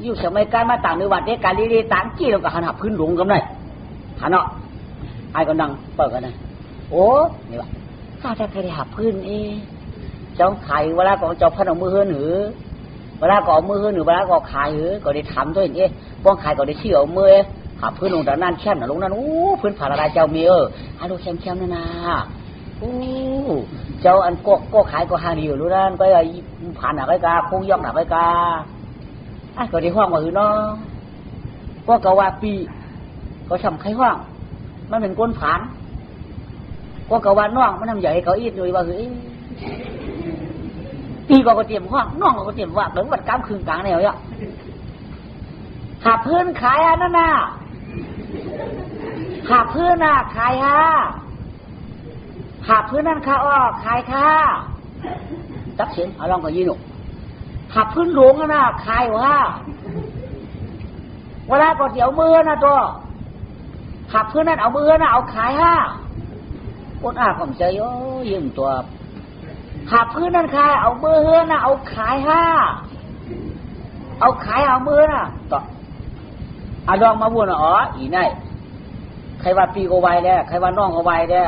อยู่สมัยการมาต่างในวัดเด็กการเรียนต่างกี้เราก็หันหับพื้นหลวงกันเลยหันเนาะไอ้ก็นั่งเปิดกันนะโอ้นี่วะข้าจะเคยได้หับพื้นเจ้าไข่เวลาก็เจ้าพันเอามือเฮือนหือเวลาก็เอามือเฮือนหือเวลาก็ไข่หือก็ได้ทำด้วยอย่างป้องไข่ก็ได้เชี่ยวมือหับพื้นลงแต่นั่นแช่น่ะลงนั่นพื้นผ่าอะไรเจ้ามีฮัลโหลแช่นั่นนะเจ้าอันก็ขายก็หาดีอยู่รู้นั่นก็ผ่านหนักไอ้กาคงย่องหนักไอ้กาก็ได้ห้องว่าเนาะก็กะว่าปีก็ทำไข่ห้องมันเป็นก้นผานก็กะว่าน้องมันทำใหญ่เขาอีดอยู่ว่าปีก็เตรียมห้องน้องก็เตรียมว่าเหมือนวัดกำคืนกลางแนวเนี่ยหาเพื่อนขายอันนั้นน่ะหาเพื่อนน่ะขายหาเพื่อนนั่นค่ะขายค่ะจักเสียงเอาลองก็ยืนหนุหับพื้นหลวงนะขายว่าเวลาก็เดี๋ยวมือนะตัวหับพื้นนั่นเอามือนะเอาขายคนผมใจยืมตัวหับพื้นนั่นขายเอามือนะเอาขายเอาขายเอามือนะต่อดองมาบุญอีไนใครว่าปีก็ไวได้ใครว่าน้องก็ไวได้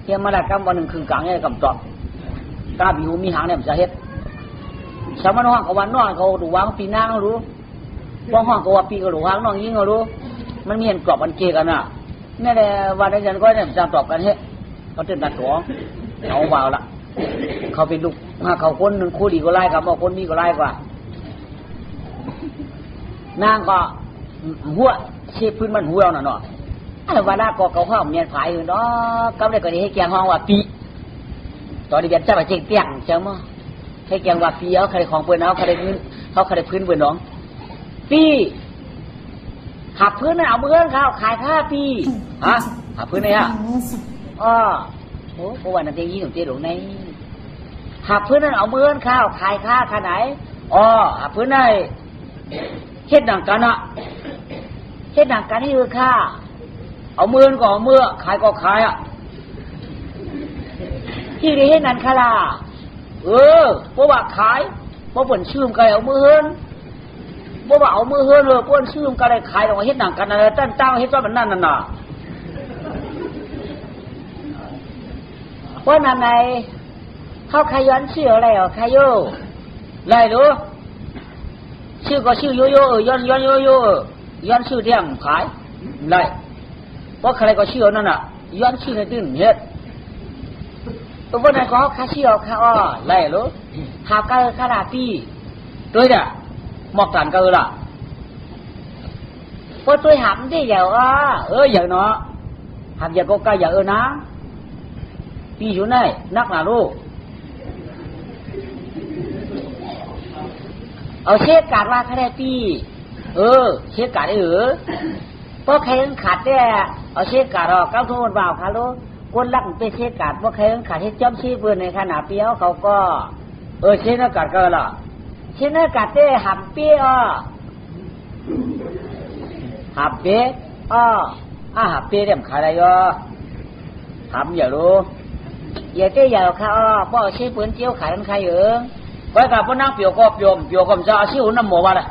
เที่ยงมาได้กำวันหนึ่งคืนกลางเนี่ยกำจอบตาบิวมีหางเนี่ยมันจะเฮ็ดชาวบ้านห้องเขาวันนอนเขาดูวางปีนางเขารู้ว่าห้องเขาว่าปีเขาดูวางน้องยิ่งเขารู้มันมีเห็นกรอบมันเกกันน่ะนี่แหละวันนี้ฉันก็เนี่ยจะตอบกันเฮ้เขาตื่นตัดหัวเอาเบาละเขาเป็นลูกเขาคนหนึ่งคู่ดีก็ไล่กับว่าคนนี้ก็ไล่กว่านางก็หัวเชี่ยพื้นมันหัวน่ะเนาะอะไรวันนั้นก็เขาห้องเมียนผายอยู่เนาะก็ได้ก็ได้ให้แกงห้องว่าปีตอนนี้เบียดเจ้าไปเจ๊งเตี้ยงเจ้ามั้งให้แกงว่าปีเขาใครของเปื่อนเขาใครพื้นเขาใครพื้นเปื่อนน้องปีหับพื้นนั่นเอาเมื่อเขาขายค่าปีหับพื้นเนี่ยโอ้โหวันนั้นเจ๊ยี่หนุ่มเจ๊หลงในหับพื้นนั่นเอาเมื่อเขาขายค่าขนาดไหนหับพื้นในเฮ็ดดังกันอะเฮ็ดดังกันนี่คือค่าเอาเมื่อก็เอาเมื่อขายก็ขายอะที่ได้เฮ็ดนั่นค่ะล่ะเพราะว่าขายเพราะผลชื่มกันเอามือเฮินเพราะว่าเอามือเฮินเลยเพราะชื่มกันได้ขายเราเฮ็ดหนังกันอะไรตั้งเฮ็ดว่ามันนั่นน่ะเพราะนั่นไงเขาขยันชื่ออะไรขยโย่ไรรู้ชื่อก็ชื่อโยโย่ย้อนโยโย่ย้อนชื่อเที่ยงขายไรเพราะใครก็ชื่อนั่นน่ะย้อนชื่อในตื้นเฮ็ดตัวพวกนั้นก็ข้าเชี่ยวข้าไล่รู้หาการข้าราตีด้วยเนี่ยหมอกกันก็ล่ะพอตัวหำที่อย่างอย่างเนาะหำอย่างก็กล้าอย่างนะปีอยู่ไหนนักหนาลูกเอาเช็คการว่าข้าได้ปีเช็คการได้เพราะใครขาดเนี่ยเอาเช็คการก้าวทุ่งบ่าวค่ะลูกคนรักเป็นเชกาดว่าใครขาดเฮ็ดจ้อมชี้เพื่อนในขณะเปี้ยวเขาก็เชนากาดก็ล่ะเชนากาดเต้หับเปี้ยหับเปี้ยหับเปี้ยเดี๋ยวขายอะไรหับอย่ารู้อย่าเต้อย่าค่ะเพราะเชี่ยเพื่อนเจียวขายมันใครไว้กับพวกนั่งเปียวก็เปียวก็จะเอาชี้หุ่นน้ำหมูมาเลย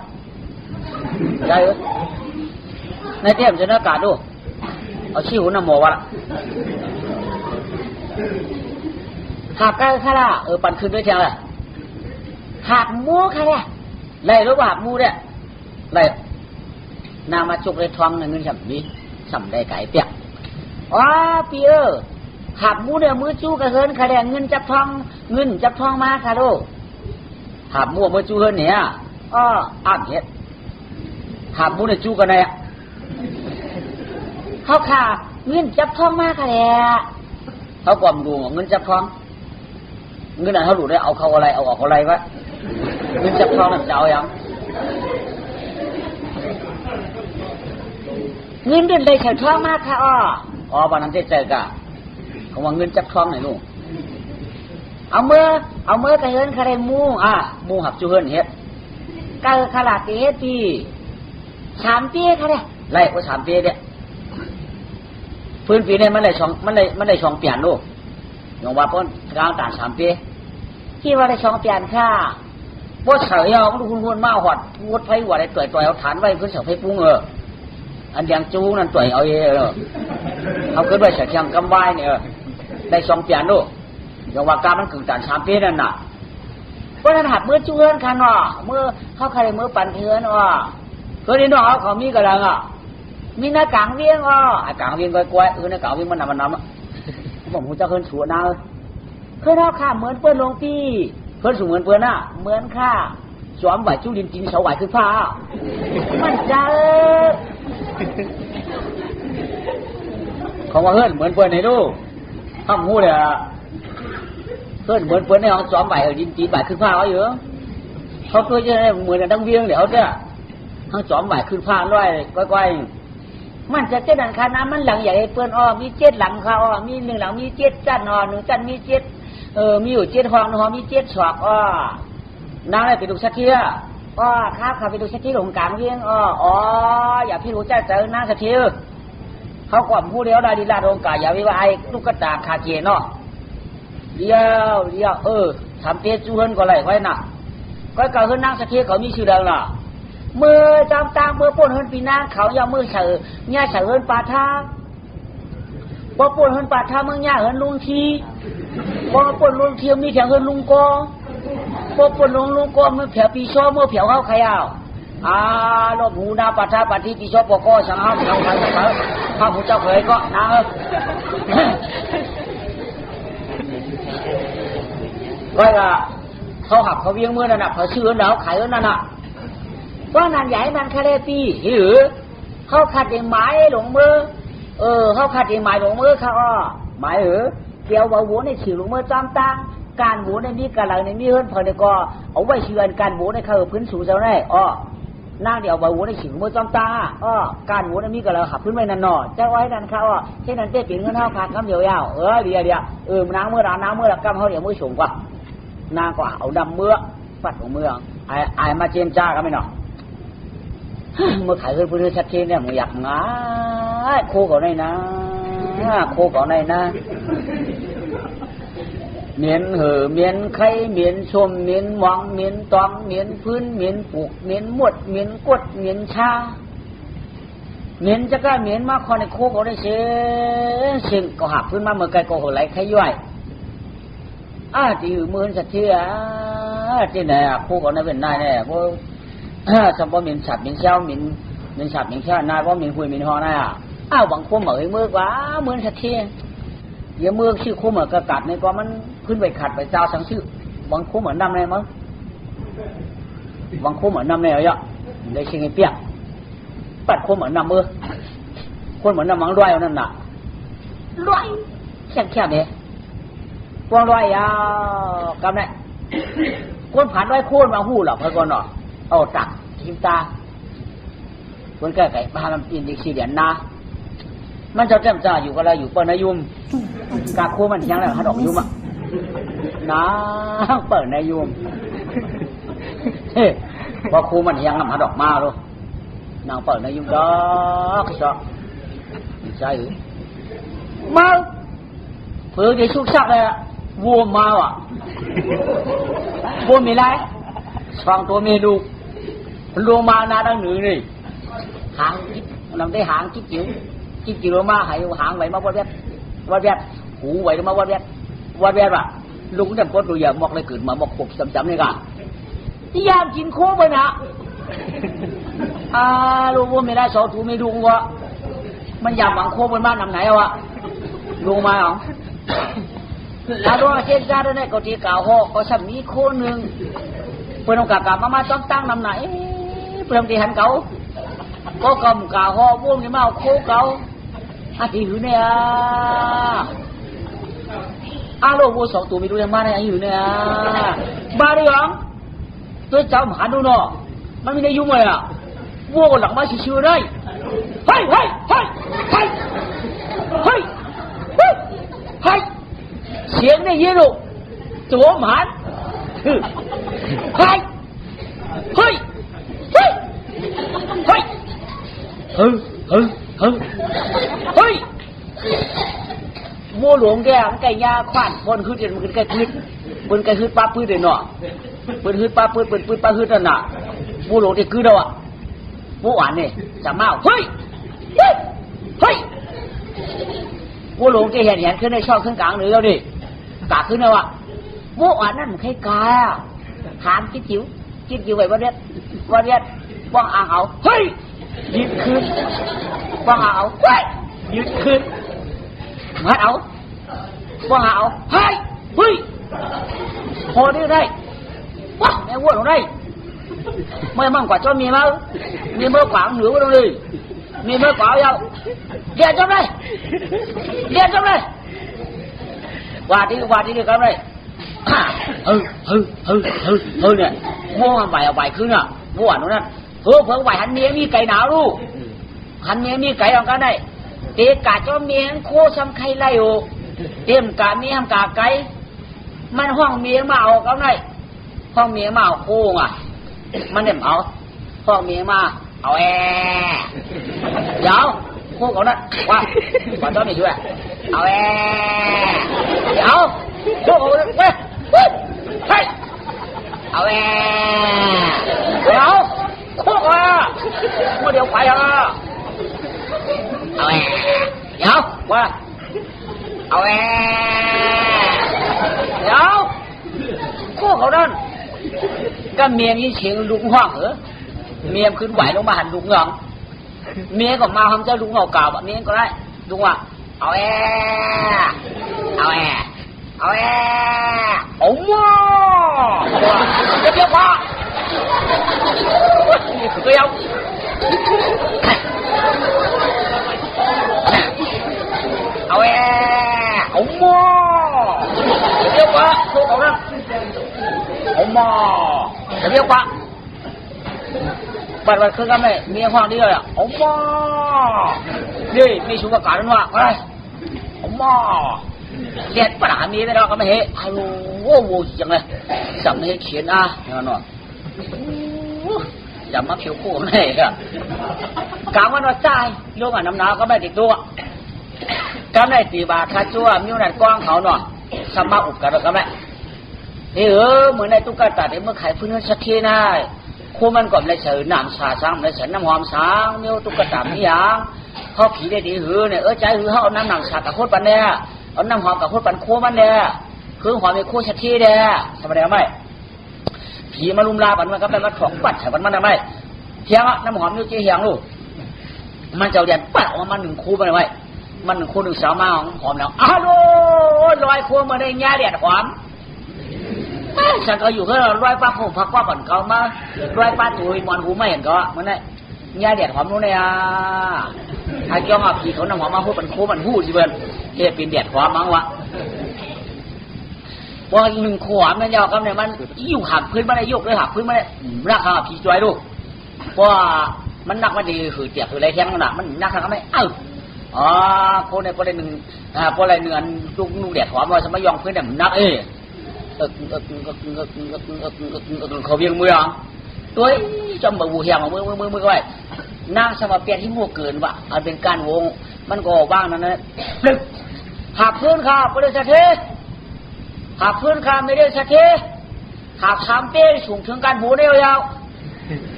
ได้ในเตี้ยมเชนากาดดูเอาชี้หุ่นน้ำหมูมาละหากกันค่ะล่ะปั่นคืนด้วยเชียงเลยหากมูค่ะเนี่ยไล่รู้ว่าหากมูเนี่ยไล่นามาจุกเลยทองเงินฉ่ำนี้ฉ่ำได้ไก่เปียกปีหากมูเนี่ยมือจู้กระเฮินค่ะเนี่ยเงินจับทองมาค่ะลูกหากมูมือจู้เฮินเนี่ยอ่านเฮ็ดหากมูเนี่ยจู้กันเนี่ยเขาค่ะเงินจับทองมาค่ะเนี่ยเขาความดูเงินจับทองเงินอะไรเขาดูได้เอาเขาอะไรเอาออกอะไรวะเงินจับทองนั่นจะเอาอย่างเงินเดือนได้เฉยทองมากค่ะบ้านนั้นใจกะเขาว่าเงินจับทองไหนลูกเอาเมื่อกระเฮินคาเรมูหับจูเฮินเฮ็ดกะขลาดเฮ็ดปี3 ปีค่ะเนี่ยไล่ว่า3 ปีเนี่ยพื้นปีเนี่ยมันได้ช่องเปลี่ยนลูกอย่างว่าพ้นกลางต่าง3 ปีที่ว่าได้ช่องเปลี่ยนค่ะ บ่เฉยเอาลูกคุณมาหอดงดไผหัวได้ต่อยเอาฐานไว้เพิ่นเสาไผปรุงอันแดงจูนั่นต่อยเอาเอาขึ้นไว้เสียงกำไว้เนี่ยได้2 เปียนดูอย่างว่าการมันกึ่งตัน3 ปีนั่นน่ะเพราะนั้นหัดมือจูเฮือนคันว่ามือเข้าใครมือปั่นเฮือนว่าเคยได้น้องเขามีกระดังมีหน้ากางเวียงกางเวียงก้อยๆหน้ากางเวียงมันนำผมจะเพิ่นสวนเอาเคยเท่าข้าเหมือนเปิ้นลงปีเพิ่นสูงเหมือนเปิ้นน่ะเหมือนข้าสวมไหวจุลินจินเสาไหวคือผ้ามันจะเขาว่าเฮิรนเหมือนเปิ้นให้ดูทำหูเลยเฮิรนเหมือนเปิ้นในห้องสวมไหวดินจินไหวคือผ้าเขาอยู่เขาเคยจะเหมือนกันทั้งเวียงเดี๋ยวเนี่ยห้องสวมไหวคือผ้าร้อยก้อยๆมันจะเจ็ดหลังคาน้ำมันหลังใหญ่เปิ้นมี7 หลังคามี1 หลังมี7 จัน1 จันมี7มีอยู่7 ห้องมี7 ฉากนางได้ไปดูสักทีครับไปดูสักทีหลงกลางเวียงอย่าพี่รู้ใจเจอนางสักทีเขาก่อนผู้เดียวได้ดีลาดองกาอย่าวิวาไอ้ลูกกระตาคาเกเนาะเดียวทำเตี้ยจูเฮินก็ไรไว้น่ะก็เก่าเฮินนางสักทีเขามีชื่อดังน่ะมือจำตามมือป่นเฮินปีนางเขาอย่ามือเสือเนี่ยเสือเฮินปาท่าพอป่นเฮินปาท่ามึงเนี่ยเฮินลุงทีพอป่นลุงเทียมมีแถวเฮินลุงกอพอป่นลุงกอมือแผลปีชอมือแผลเข้าใครลบหูนาปัทธาปัทธิปีชอปกสังหารสังหารข้าพเจ้าเคยก็นะก็เขาหักเขาเวียงมือนั่นน่ะเขาชื่อแล้วขายนั่นน่ะว่านั่นใหญ่มันแค่ได้ปีหรือเขาขัดเองไม้หลงมือเขาขัดเองไม้หลงมือเขาไม้เกี่ยวว่าหัวในฉี่หลงมือจำตังการหัวในมีกระไรในมีเฮิร์นพอในก็เอาไว้เชื่อการหัวในเขาพื้นสูงเท่าไหร่นางเดียวว่าหัวในฉี่หลงมือจำตาการหัวในมีกระไรหับพื้นไม่นานหนอจะไว้นั่นเขาเช่นนั้นเจ๊ปิ่นเงินเท่าขาดคำเดียวยาวเดียวนางเมื่อน้ำเมื่อละกำเขาเดี๋ยวมือสูงกว่านางก็เอาดำเมื่อปัดของเมืองไอมาเจนจ้าก็ไม่หนอเมื่อขายเงินพื้นชัดเจนเนี่ยมึงอยากง่ายโคก่อนได้นะโคก่อนได้นะเหมียนเหมียนไข่เหมียนชมเหมียนหวังเหมียนตองเหมียนพื้นเหมียนปลูกเหมียนมดเหมียนกดเหมียนชาเหมียนจะก็เหมียนมาคอในโคก่อนได้เสียงก็หักพื้นมาเมื่อไกลก็หัวไหลไข่ย่อยที่อยู่มือสัตว์เที่ยที่ไหนโคก่อนได้เป็นนายแน่เพราะสมบูรณ์มีฉับมีเช้ามีฉับมีเช้านายว่ามีคุยมีหอนาบางคนเหมือนมือกว่าเหมือนสัตว์เที่ยเดี๋ยวมือชื่อคู่เหมือนกระกัดในก็มันขึ้นไปขัดไปเจ้าสังชื่อบางคู่เหมือนน้ำในมั้งบางคู่เหมือนน้ำในอะไรอ่ะได้ชิงไอ้เปียกปัดคู่เหมือนน้ำมือคนเหมือนน้ำมังร้อยนั่นน่ะร้อยแค่นี้พวงร้อยกำเนี่ยคนผ่านร้อยคู่มาหู้หรอกเพื่อนก่อนหรอตักทิมตาคนแก่ไก่พามันอินดีสี่เดือนนามันจะแจ่มจ้าอยู่ก็แล้วอยู่เปิดนายุมกาคูมันยังไงฮัดออกยุมนะเปิดนายุมพอคูมันยังนำฮัดออกมาลูกนางเปิดนายุมดอกชอบใช่หรือมาเผื่อจะชุกชักเลยวัวมาวัวมีไรสองตัวมีลูกลงมานาดังหนึ่งนี่หางนำได้หางจิ๊บจิ๋วมาให้หางไว้มาวัดแวดหูไว้มาวัดแวดว่ะลุงแต่พอตัวใหญ่หมอกเลยเกิดมาหมอกขบจำๆนี่กันที่ยามกินโค้งไปนะลุงว่าไม่ได้สองถูไม่ลุงวะมันอยากหวังโค้งบนบ้านนำไหนวะลุงมาหรอแล้วด้วยเช่นจ้าด้วยเนี่ยก็ตีกล่าวหอกก็ฉันมีโค้งหนึ่งเพื่อนองกามาจ้องตั้งนำไหนเพื่อนตีหันเก่าก็กำกาหอวงนี่มาเอาโคเก่าที่อยู่เนี่ยโลกวัวสองตัวมีดูยังมาเนี่ยอยู่เนี่ยมาได้ยังตัวเจ้าหมาดูเนาะมันมีในยุ่งเลยวัวก็หลังมาชิวๆได้เฮ้ยเสียงได้ยินลูกตัวหมาเฮ้ยวัวหลวงแกมันไก่ยาขวัญบนคือเด่นมันคือไก่พืชบนไก่พืชปลาพืชเด่นเนาะ ปืนฮึดป้าปืนป้าฮึดนั่นน่ะผู้หลงที่คือเราอ่ะผู้หวานนี่จะมาเฮ้ยผู้หลงที่เห็นขึ้นในช่องขึ้นกลางหรือเราดิกาขึ้นแล้วอ่ะผู้หวานนั่นมันใครกาถามคิดจิ๋วไปว่าเด็ดว่างอ่างเอาเฮ้ยยืดขึ้นว่างอ่างเอาเฮ้ยยืดขึ้นมัดเอาว่างอ่างเอาเฮ้ยพอได้ว้าแม่วัวลงได้ไม่มั่งกว่าเจ้ามีมั้งมีเมื่อขวางหรือว่าตรงนี้มีเมื่อขวางยาวเดี๋ยวจำเลยว่าที่กันเลยเนี่ยวัวใบเอาใบขึ้นอ่ะวัวตรงนั้นเพิ่งใบหันเมียมีไก่หนาวรู้หันเมียมีไก่เอากันได้เตะกาเจ้าเมียโคซ้ำไข่ไล่โอเตรียมกาเมียทำกาไก่มันห้องเมียมาเอากันได้ห้องเมียมาเอาโค้งอ่ะมันเนี่ยเอาห้องเมียมาเอาเดี๋ยวโค้งเอานั่นว่าเจ้าไม่ช่วยเอาเดี๋ยวโค้งเอาเว้ยเอาเดี๋ยวโค้งอ่ะเมื่อเดี๋ยวไปอ่ะเอาเดี๋ยวว่าเอาเดี๋ยวโค้งเอานั่นก็เมียมีเสียงลุงห้องเหรอเมียขึ้นไหวลงมาหันลุงเหงาเมียก็มาทำเจ้าลุงเก่าแบบนี้ก็ได้ลุงว่าเอาโอ้โหเดี๋ยวพอเดี๋ยวเอาโอ้โหเดี๋ยวพอพวกเขานะโอ้โหเดี๋ยวพอบัดคือกันไหมเมียห้องนี้เลยอ่ะโอ้โหนี่มีชูกระกาศนั่นว่าอะไรโอ้โหเด็ดปัญหามีได้เราก็ไม่เห็นฮัลโหลโว้จังเลยจำไม่เห็นเขียนอ่ะอย่างนั้นหรอจำมาเขียวคู่ไม่เห็นอ่ะกลางวันว่าใจโยกอ่ะน้ำหนาวก็ไม่ติดตัวก็ไม่ตีบาคาจั่วมิ้วนั่นกว้างเขาหน่อยสมาอุบกันก็ไม่นี่เหมือนในตุ๊กตาที่เมื่อขายพื้นสักทีน่ะคู่มันก่อนเลยเสือหนามสาสังเลยเสือน้ำหอมสังมิ้วตุ๊กตาไม่ยังเขาผีได้ดีเนี่ยใจเขาเอาน้ำหนังสาตะโคตรปันเนี่ยเอาน้ำหอมกับโคตรปันโคมันเนี่ยคือหอมเป็นโคสักทีเนี่ยสมัยไหมผีมาลุมลาบันมันก็ไปมาถอกปัดใส่บันมันทำไมเที่ยงน้ำหอมนิ้วจี้เหียงลูกมันจะเรียนปัดออกมา1 คู่ไปไหมมัน1 คู่ 1 สาวมาหอมแล้วอ้าวลอยคู่มาได้แง่เดียดหอมฉันก็อยู่แค่ลอยป้าผมพักว่าก่อนเขามาลอยป้าตุยมอนหูไม่เห็นก็มันได้แง่เดียดหอมนู้นเนี่ยไอ้เจ้าผีเขาน้ำหอมมาพูดเป็นคู่มันหู้สิเบิ้ลเฮ้เป็นเดียดหอมมั้งวะว่า1 ขวบมันยาวกันเนี่ยมันอยู่หักพื้นไม่ได้ยกเลยหักพื้นไม่ได้รักหักผีจอยดูว่ามันนักมันดีคือเจ็บคืออะไรแท้งมันหนักมันนักทางไม่คนในคนใด1คนใด1อันลูกเดียดหอมว่าสมัยยองพื้นเนี่ยมันนักเขาเวียงมือตัวจำบ่บูเหี่ยงมือไว้นั่งสมาเปียที่งูเกินว่ะอันเป็นการวงมันก็บ้างนั่นนะหักพื้นขาไม่ได้สักทีหักพื้นขาไม่ได้สักทีหัก3 เป้สูงถึงการหูได้ยาว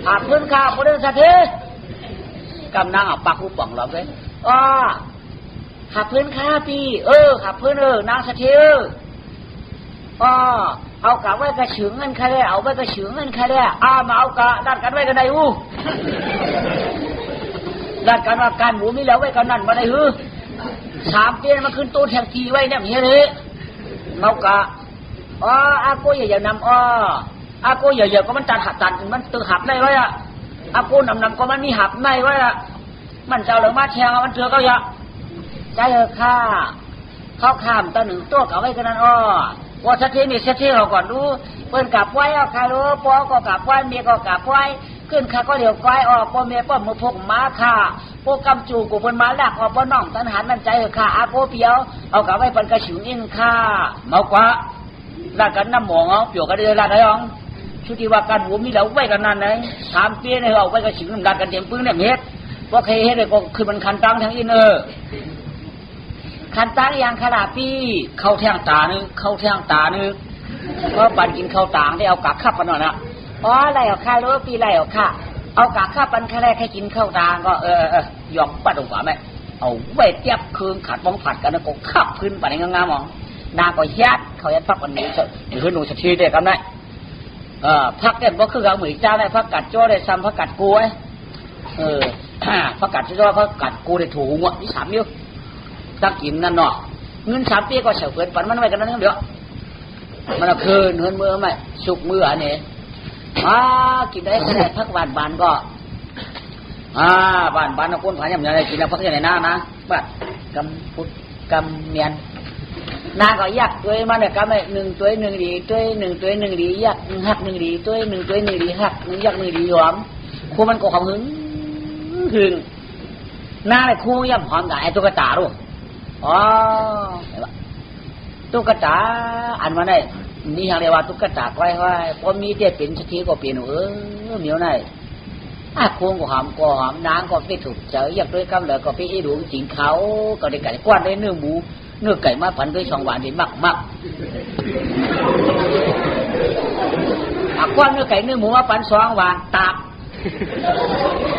หักพื้นขาไม่ได้สักทีกำนั่งปากหูป่องเราเลยหักพื้นขาพี่หักพื้นนั่งสักทีเอากะไว้กระฉึงเงินใครได้เอาไว้กระฉึงเงินใครได้มาเอากะดันกันไว้กันได้ดันกันว่าการหมูมีแล้วไว้กันนั่นมาได้3 เปี้ยนมาขึ้นตู้แท็กซี่ไว้เนี่ยเฮียเลยเอากะอากูอย่านำอากูอย่าก็มันตัดมันตึงหักได้ไว้อากูนำก็มันมีหักได้ไว้มันเจ้าเหลือมาแทงมันเถื่อก็อย่าใจข้าเข้าข้ามตัว1 ตัวเอาไว้กันนั่นว่าสักทีนี่สักทีเราก่อนดูเปิ้นกลับไว้ใครรู้ปอก็กลับไว้เมียก็กลับไว้ขึ้นข้าก็เดี๋ยวไว้ปอเมียป้อมือพกม้าข้าพวกกำจูกูเปิ้นมาลักป้อน้องตันหันนั่นใจข้าอาโกเปียวเอากลับไว้เปิ้นกระฉึงอินข้าเมากว่าลักกันน้ำหมองเปียวกันเลยลักได้ยองชุดที่ว่ากันหัวมีแล้วไว้กันนั่นเลย3 เปี้ยเนี่ยเอาไว้กระฉึงลักกันเต็มปืนเนี่ยเม็ดว่าใครเฮ็ดเลยก็คือมันคันตังทั้งอินคันตาอย่างขลาปี้เข้าแทงตานึง เพราะปันกินข้าวต่างได้เอากากข้าปันหน่อยนะอ๋อไรเอาข้ารู้ปีไรเอาข้าเอากากข้าปันแค่แรกให้กินข้าวต่างก็หยอกปัดตรงขวาไหมเอาไว้เทียบคืนขัดบ้องผัดกันแล้วก็ขับขึ้นไปในงามๆมองนาก็ยัดเขายัดพักวันนี้หรือหนูสักทีเด็กกันได้พักเด็กก็คือเอาหมือเจ้าได้พักกัดจ้อได้ซ้ำพักกัดกูไอ้พักกัดจ้อพักกัดกูได้ถูงวะนี่3 นิ้วตั้งกินนั่นเนาะเงิน3 ปีก็เฉยเกินปันมันไว้กันนั่นเดียวมันคืนเงินมือไหมสุกมืออันนี้กินได้ขนาดพักบานก็บานเอาคนผ่านอย่างไรกินแล้วพักอย่างไรหน้านะบ้านกำพุทธกำเมียนนาก็ยักตัวมันเนี่ยกำไอ้1 ตัว 1ดีตัว1 ตัว 1ดียักหัก1ดีตัว1 ตัว 1ดีหัก1ยัก1ดีหอมคู่มันก็ของหึงถึงนาเลยคู่ย่ำหอมกับไอ้ตุ๊กตาด้วยตุ๊กตาอันมาได้นี่อย่างเรียกว่าตุ๊กตาก้อยพอมีเด็ดเป็นสักทีก็เปลี่ยนเหนียวไหนโค้งก็หอมนางก็ไปถูกเจออยากด้วยกำเลยก็ไปอีดูจริงเขาก็ได้ไก่กวนด้วยเนื้อหมูเนื้อไก่มาผันด้วยช่องหวานดีมากกวนเนื้อไก่เนื้อหมูมาผันช่องหวานตับ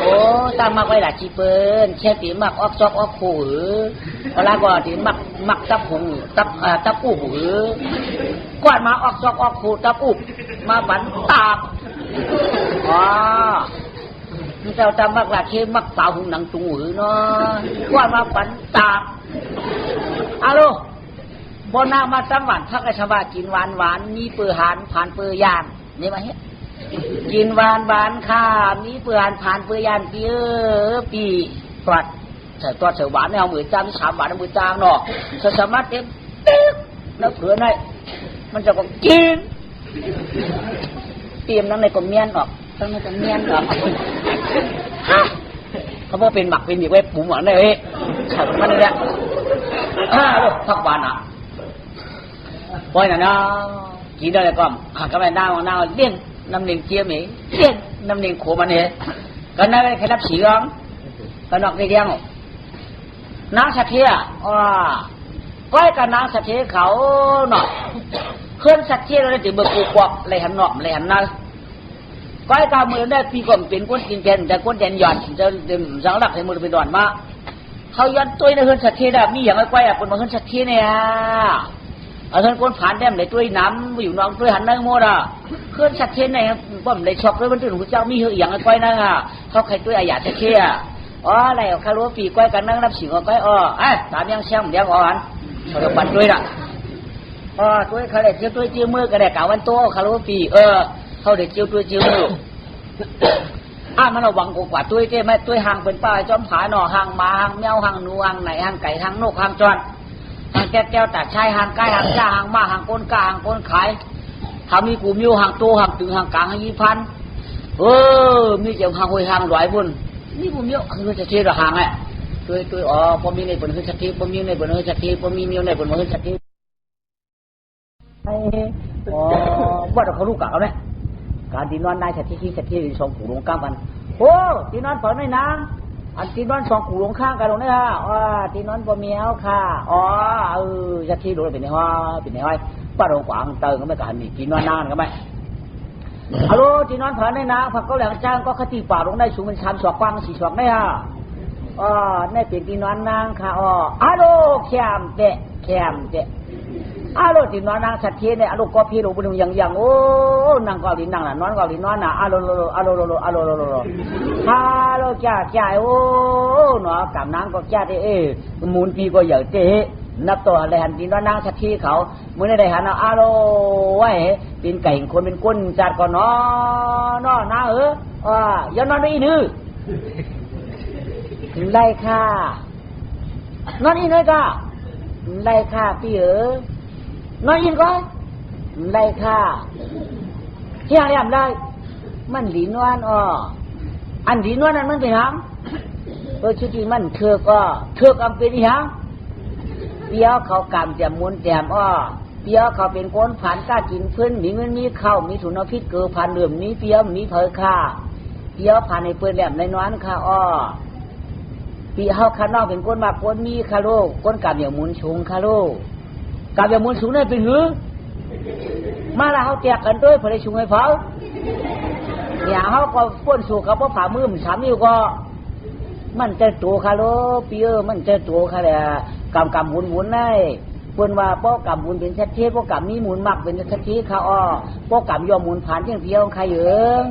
โอ้ตามมากไว้หลายชีเปิ้นเช่ตีมักออกจอกออกขู่เวลาก็ตีมักตับหูตับอู้หูกวนมาออกจอกออกขู่ตับอู้มาผันตับเจ้าตามมักหลายชีมักเป่าหูหนังตุงหูเนาะกวนมาผันตับฮัลโหลบนนามาตั้งหวานพักไอ้ชาวบ้านกินหวานมีเปื่อหานผ่านเปื่อยานนี่มาเฮ้กินหวานข้ามีเปื่อหานผ่านเปื่อยานปีปลัดใส่ตัวเสือหวานเนี่ยเอามือจ้างมี3 บาทเอามือจ้างเนาะสามารถเต็มแล้วเผื่อในมันจะก็กินเตรียมนั่งในกลมเมียนออกตั้งในกลมเมียนออกเขาบอกเป็นหมักเป็นอีกไว้ปุ๋มหวานเลยใช่มันนี่แหละพักบานปล่อยน่ะกินได้ก็ก็ไม่น่าเลี้ยงน้ำเลี้ยงเจี๊ยบเลี้ยงน้ำเลี้ยงโขมันเนี่ยก็น่าใครรับสีร้องก็นอกได้เลี้ยงนางสัตย์เทียก้อยกับนางสัตย์เทียเขาเนาะเคลื่อนสัตย์เทียเราได้ติดเบอร์กูกวักเลยหันเนาะเลยหันนั่นก้อยกับมือได้ปีก่อนเป็นก้นกินแทนแต่ก้นแทนหย่อนจะสังหลักให้มือเป็นดอนมาเขาย้อนตัวในเฮือนสัตย์เทียได้มีอย่างไรก้อยคนมาเฮือนสัตย์เทียเนี่ยท่านคนผ่านแดมในตัวน้ำอยู่น้องตัวหันนั่งโมดเคลื่อนสัตย์เทียนในบ่มในช็อกเลยมันถึงพระเจ้ามีอย่างไรก้อยนั่งเขาใครตัวอาญาสัตย์เทียอะไรเขารู้ปีก้อยกันนั่งรับสิงก้อยตามยังเชี่ยมเลี้ยงอ่อนเขาจะปั่นด้วยล่ะตัวเขาเด็ดเจียวตัวเจียวมือก็ได้กล่าววันโตเขารู้ปีเขาเด็ดเจียวตัวเจียวมือมันเอาหวังกว่าตัวเจ้ไม่ตัวห่างเป็นป้าจอมผาหน่อห่างมาห่างแมวห่างหนูห่างไหนห่างไก่ห่างนกห่างจอนห่างแก้วตัดชายห่างไก่ห่างจ้าห่างมาห่างก้นกาห่างก้นขายเขามีกลุ่มอยู่ห่างโตห่างตึงห่างกลางห่าง20,000มีเจ้าห่างหวยห่างหลายบุญนี่ผมเยอะคือจะเทียบห่างไงตัวพอมีในบนคือจะเทียบพอมีในบนคือจะเทียบพอมีเมียวในบนคือจะเทียบว่าเขารู้กะเขาเนี่ยการตีนอนได้จะเทียบ2 ขู่ลงข้างกันโอ้ตีนอนฝันไม่นางอันตีนอน2 ขู่ลงข้างกันลงได้ฮะตีนอนพอมีเอาค่ะจะเทียบดูเป็นในห้อยป้าลงขวางเติมก็ไม่การมีตีนอนนานก็ไม่ฮัลโหลที่นอนผ่านในนาผักเขาแหลงจ้างก็คติป่าลงได้สูงเป็น3 ศอกกว้าง4 ศอกได้ได้เปลี่ยนที่นอนนางค่ะฮัลโหลแคมเตะฮัลโหลที่นอนนางสัตย์เทียเนี่ยฮัลโหลก็พี่ลงบนอย่างโอ้นางก็ลิ้นนางน่ะนอนก็ลิ้นนอนน่ะฮัลโหลฮัลโหลจ้าโอ้หนอกับนางก็จ้าเอ้มูลปีก็ใหญ่เจ๊นับตัวอะไรหันดินว่านางสัตย์ที่เขาเมื่อได้หันอาโลไว้ดินไก่คนเป็นก้นจัดก่อนน้อน้าอย่านอนได้ดื้อไล่ค่ะนอนอีกเลยก็ไล่ค่ะพี่นอนอีกก็ไล่ค่ะเที่ยงเรียบได้มันดีนวลอันดีนวลนั้นมันเป็นหางชุดที่มันเถือกอันเป็นหางเปียเขากำจะมุนแต้มเปียเขาเป็นคนผ่านกล้ากินพื้นมีเงินมีข้าวมีถุนพิษเกือผ่านเลื่อมมีเปียมีเผยค่าเปียผ่านในเปืนแหลมในน้อนค่ะปีเฮาข้างนอกเป็นคนมาคนมีคาโลก้นกำอย่างมุนชุงคาโลกำอย่างมุนสูงนั่นเป็นหือ มาแล้วเขาแจกกันด้วยพอได้ชุงให้เผาเนี่ยเขาก็ป้นสู่กับพ่อผ่ามือมันสามนิ้วก็มันจะตัวคาโลปีมันจะตัวคาเลยกำหมุนได้เพิ่นว่าป้อกำหมุนเป็นชัดเจนป้อกำมีหมุนมากเป็นชัดเจนเขาอ้อป้อกำยอมหมุนผ่านเพียงเพียวใครเยอะ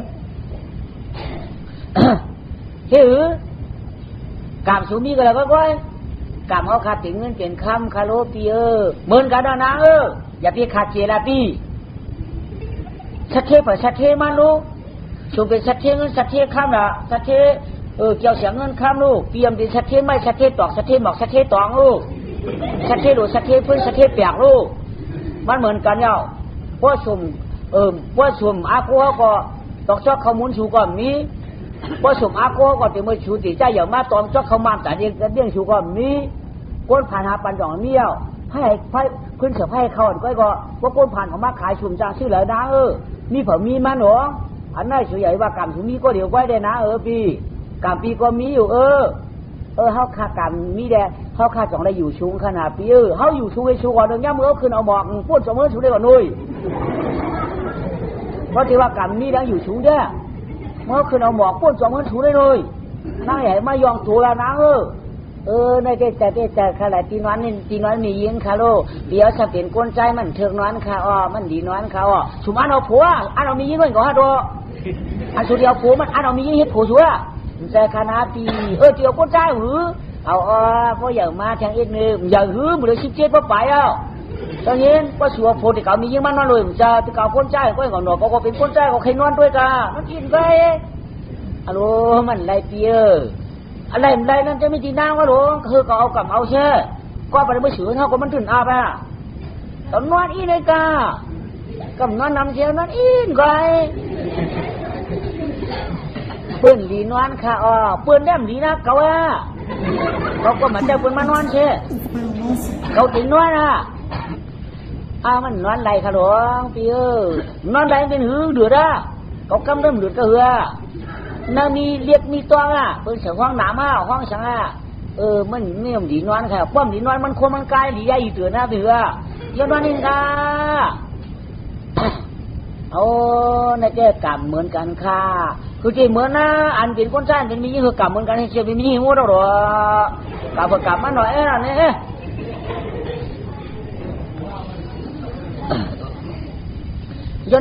เฮ้อกำสูมีก็แล้วก็กำเขาขาดถึงเงินเปลี่ยนคำคาโลปีเหมือนกันนะอย่าพี่ขาดเจลาปีชัดเจนเปิดชัดเจนมันลูกสูเป็นชัดเจนเงินชัดเจนคำละชัดเจนเกี่ยวเสียงเงินข้ามลูกเตรียมดิชัดเทไม่ชัดเทตอกชัดเทหมอกชัดเทตองลูกชัดเทดูชัดเทพื้นชัดเทเปียกลูกมันเหมือนกันเนาะว่าสุ่มว่าสุ่มอากูก็ตอกจอกเขามุนชูก่อนมีว่าสุ่มอากูก็เต็มมือชูตีใจอย่างมาตอนจอกเขามาแต่เดียงชูก่อนมีก้นผ่านหาปันดองเมียวให้ขึ้นเสือให้เขาก็ว่าก้นผ่านของมาขายสุ่มจางชื่อเหล่านะมีเผื่อมีมันหรออันนั้นสวยใหญ่ว่ากำถุงมีก็เดี๋ยวไว้ได้นะพี่กำปีก็มีอยู่เขาขากำมีแดงเขาขาจ่องได้อยู่ชุงขนาดปีเขาอยู่ชุงไอ้ชุงก่อนเดินย่ำมือขึ้นเอาหมอกพูดสมมติชุงได้ก่อนนุ้ยเพราะที่ว่ากำมีแดงอยู่ชุงเด้อเมื่อขึ้นเอาหมอกพูดสมมติชุงได้เลยนั่งใหญ่มายองตัวแล้วนะในแต่ขนาดตีนวันมียิงคาโลเดี๋ยวจะเป็นก้นใจมันเถิงนวันคามันดีนวันคาชุมอันเอาผัวอันเอามียิงด้วยก่อนฮะตัวอันสุดเดียวผัวมันอันเอามียิงเฮ็ดผัวชัวแต่คณะปีเกี่ยวก้นใจหือเอาเพราะอย่างมาทางอีกนึงอย่างหือมันเลย17เพราะไปตอนนี้ก็ชัวโพธิเก่ามียิงมันนอนเลยจะเก่าก้นใจก็ก่อนหนอก็เป็นก้นใจก็ใครนอนด้วยกันมันกินไปมันไรปีอะไรนั่นจะไม่ตีน้ำก็หรอคือก็เอากับเอาเช่ก็ไปไม่สือเท่ากับมันถึงอาไปตอนนอนอีเลยกากับนอนนำเชียวนอนอีนไกปืนดีนอนค่ะปืนแดมดีนะเขาก็เหมือนเจ้าปืนมานอนเช่เขาถึงนอนมันนอนไรค่ะหลวงพี่นอนไรเป็นหือเดือดเขากำเริ่มเดือดก็เหือน่ามีเรียกมีตัวเปิดเสียงห้องหนามห้องสังมันไม่ยอมดีนอนค่ะป้อมดีนอนมันคนมันกายดีใหญ่เตือนนะเถื่อยนอนเองค่ะในแก่กรรมเหมือนกันค่ะคือที่เหมือนนะอันเป็นคนใช้เป็นมีคือกรรมเหมือนกันให้เชื่อเป็นมีหัวเราหรอกรรมกรรมมันหน่อยนี่ย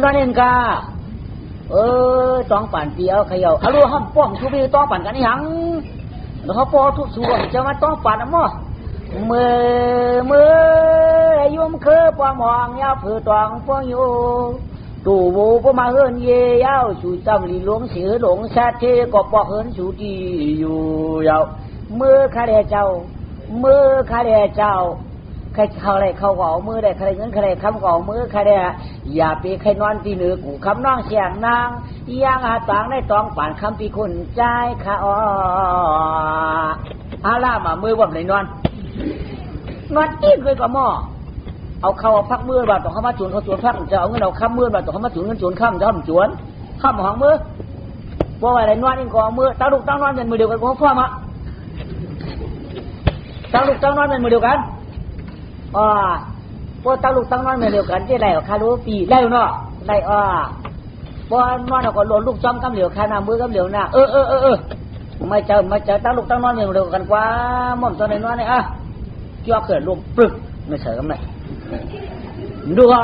นอนเองค่ะต้องปั่นเปียวขย่ารู้ห้ามป้องชูบีต้องปั่นกันยังแล้วเขาปอทุกส่วนจะมาต้องปั่นมั้งเมื่อยุ่มเคยปอมองยาวเผือตองป้องอยู่ตู่บูปมาเฮินเยี่ยวชูจำลีหลวงเสือหลงชาเทก็ปอกเฮินชูดีอยู่ยาวเมื่อข้าเดเจ้าใครเขาอะไรเขาก็เอามือได้ใครเงินใครคำก็เอามือใครได้อย่าไปใครนอนตีเหนือกูคำน้องเสียงนางย่างอาตางได้ตองป่านคำปีคนใจค่ะอาล่ามามือว่าไหนนอนอีกเลยก็หม้อเอาเขาพักมือบาทต่อเข้ามาจุนเขาจุนพักจะเอาเงินเอาค้ำมือบาทต่อเข้ามาจุนเงินจุนค้ำจะทำจุนค้ำของมือเพราะว่าอะไรนอนอีกก็มือตั้งลูกตั้งนอนเป็นมือเดียวกันก็พ่อมาตั้งลูกตั้งนอนเป็นมือเดียวกันพวกตั้งลูกตั้งนอนเดียวกันที่ไรคารู้ปีได้เนาะได้พอนอนเราก็หล่นลูกจอมกำเหลียวคานามือกำเหลียวหน้าไม่เจอตั้งลูกตั้งนอนเดียวกันกว่าม่อมตอนไหนนอนเนี่ยเกี่ยวเกิดลมปึกไม่เฉยกันไหมดูฮะ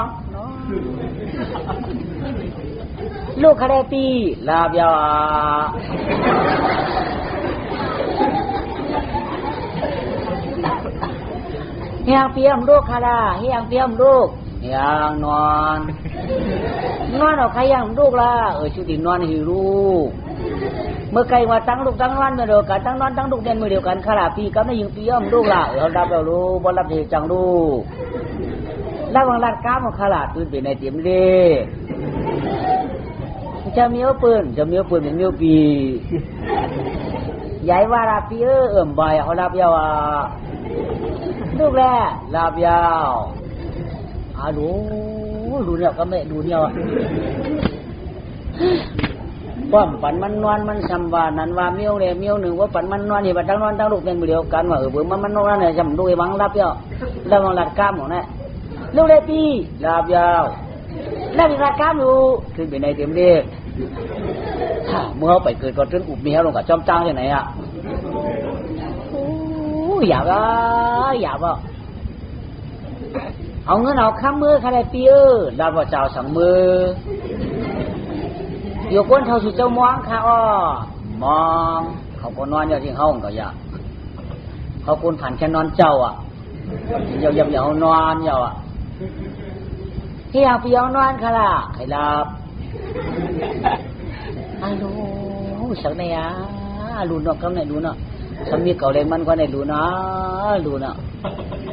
ลูกคาเดปีลาบยาเฮียงเปียมลูกคาราเฮียงเปียมลูกเฮียงนอนเอาใครยังลูกล่ะชุดนอนหิลูกเมื่อไกลว่าตั้งลูกตั้งนอนเดียวกันตั้งนอนตั้งลูกเด่นเดียวกันคาราปีกับนายยิงเปียมลูกล่ะรับเราลูกบอลรับเหตุจังลูกระวังรัดก้ามของคาราตื่นเป็นในเตรียมดีจะมีปืนเป็นมีปีใหญ่ว่ารับปีบ่อยเขารับยาวลูกแร่ลาบยาวดูเนี่ยก็ไม่ดูเนี่ยป้อมปันมันนวลมันสัมวานันว่าเมียวเลยเมียวหนึ่งว่าปันมันนวลนี่ปันตั้งนวลตั้งลูกเป็นเดียวกันว่าเบื่อมันนวลเนี่ยจำดูไอ้บังลาบยาวแล้วบังหลัดก้ามของเนี่ย ลูกเลยปีลาบยาวแล้วมีราคาอยู่ขึ้นไปในเต็มเรียกเมื่อไปเกิดก่อนจนอุบเมียลงกับจอมจ้างที่ไหนอ่ะอยากอ่ะอยากอ่ะเอาเงินเอาข้ามมือใครได้ปีลาบว่าเจ้าสั่งมืออยู่ก้นเท่าสุดเจ้ามองค่ะอ้อมองเขาก็นอนอย่างที่เขาก็อยากเขาคนผ่านแค่นอนเจ้าอ่ะยาวยาวนอนยาวอ่ะที่อยากไปยาวนอนค่ะล่ะใครรับฮัลโหลสักไหนอ่ะรู้เนาะกำไหนรู้เนาะสามีเก่าเล่นมันก็ไหนรู้นะรู้เนาะ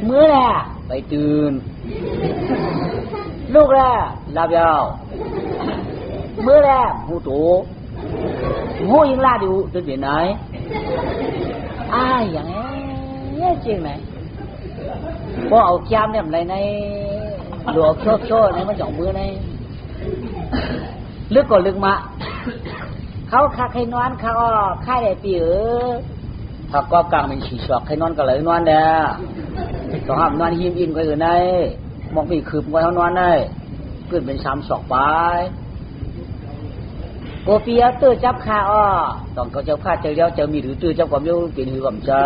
เมื่อแหละไปตื่นลูกแหละลาบยาวเมื่อแหละหูโตหูยังลาอยู่ตื่นเปลี่ยนไหนอย่างนี้จริงไหมพอเอาจามเนี่ยอะไรในหลวงโชว์ในมันจ่องมือในลึกก็ลึกมาเขาขาใครนอนเขาค่ายได้ปีถ้าก็กลางเป็นฉี่ชอกใครนอนก็เลยนอนเด้อต้องห้ามนอนหิมอินก็อยู่ในมองปีคืบก็เขานอนได้ขึ้นเป็น3 ศอกไปโกปีเอาตื้อจับขาต้องเขาเจ้าผ้าเจ้าเลี้ยวเจ้ามีหรือตื้อจับความเลี้ยวเป็นหือความเจ้า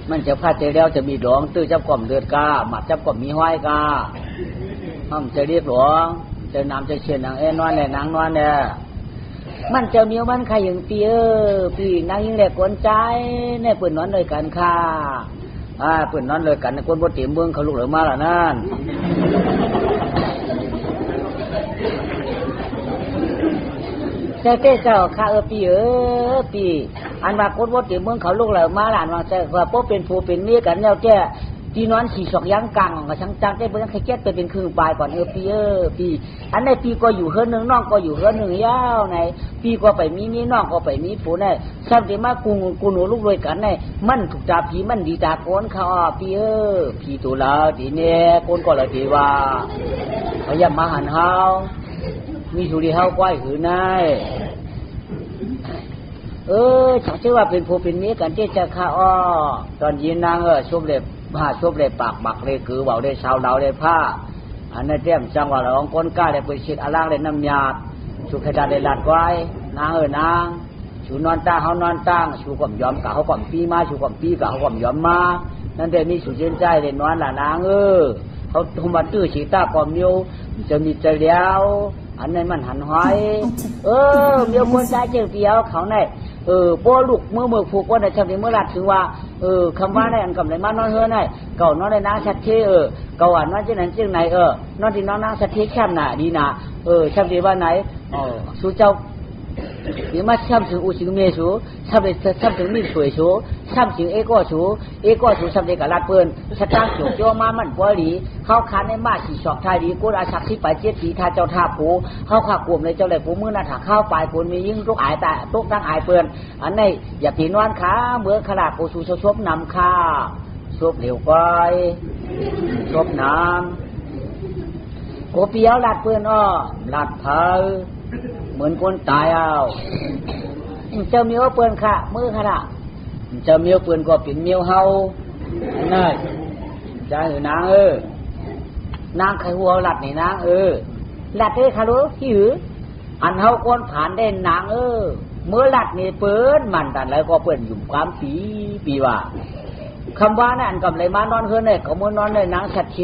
มันเจ้าผ้าเจ้าเลี้ยวจะมีหลวงตื้อจับความเลือดกาหมัดจับความมีห้อยกาห้ามจะเรียกหลวงจะนำจะเชียนนางนอนแหละนางนอนเนี่ยมันจะมีมันใครอย่างปีปีนางยิ่งแหลกกวนใจเนี่ยเปิดนอนเลยกันค่ะเปิดนอนเลยกันในคนบ่เตรียมเมืองเขาลุกเหลือมาละนั่นแต่เจ้าข้าปีอันว่าคนบ่เตรียมเมืองเขาลุกเหลือมาละว่าแต่ว่าพวกเป็นผู้เป็นเมียกันแล้วแก่ที่นอน4 ศอกยังกังกับช่างจังได้เบิ่งใครแก้เป็นครึ่งปลายก่อนปีอันในปีก็อยู่เฮือนนึงน้องก็อยู่เฮือนนึงยาวไหนปีก็ไปมีน้องก็ไปมีผู้ได้ซ้ำที่มากูหนูลูกด้วยกันได้มันถูกตาผีมันดีตาโกนเขาปีพี่ตัวละทีเนี่ยโกนก็ละทีว่าพยายามมาหันเฮามีสุริเฮาก้อยหือนายฉันเชื่อว่าเป็นผู้เป็นเมียกันที่จะข้าตอนยินนางชุบเล็บชุบเล็บปากบักเลยคือเบาได้ชาวดาวได้ผ้าอันนั้นเตรียมจังหวะเราของคนกล้าได้ไปชิดอล่างได้น้ำยาชูขดาได้หลัดไว้นางนางชูนอนตาเขานอนตั้งชูก่อมยอมกะเขาก่อมปีมาชูก่อมปีกะเขาก่อมยอมมานั่นได้มีสุเจนใจได้นอนละนางเขาทุ่มมาตื้อฉีตาก่อมโยจะมีใจแล้วอันนั้นมันหันหอยเมียวคนใจเจียวเปียวเขาในป้อลูกเมื่อผูกว่าในชาวนี้เมื่อรัดถึงว่าคำว่าในอันกับในมานอนเฮือในเก่านอนในนางชัดเทเก่าอ่านนอนเช่นนั้นเช่นไหนนอนที่นอนนางชัดเทแคบหนาดีนะชาวนี้ว่าไหนสู้เจ้าหรือมาช้ำถึงอุชิงเมชูช้ำถึงมีดสวยชูช้ำถึงเอโก้ชูช้ำถึงกับลาดเปิ้นชะตาโจกโยมามันปวลีเขาคันในมาขี่ชอกไทยดีกูอาชักที่ไปเจ็ดสีทาเจ้าท่าปูเขาขากลุ่มในเจ้าไหลปูมือหน้าถาเข้าปลายปูมียิ่งทุกอายแต่ทุกทั้งอายเปิ้นอันในอย่าตีนวันขาเมื่อขลาดปูชูชบนำข้าชบเหลวก้อยชบน้ำโกเปียวลาดเปิ้นลาดเพอเหมือนคนตายเจ้าเมียวเปื่อนค่ะมือขนาดเจ้าเมียวเปื่อนก็เป็นเมียวเฮานั่นจ้านางนางไข่หัวหลัดนี่นางหลัดค่ะรู้ที่อันเฮาคนผ่านได้นางเมื่อหลัดนี่เปิ้นมันแต่แล้วก็เปิ้นอยู่ความปีว่าคำว่านั่นกับเลยมานอนเฮือนเนี่ยเขามือนอนในนางชัดเช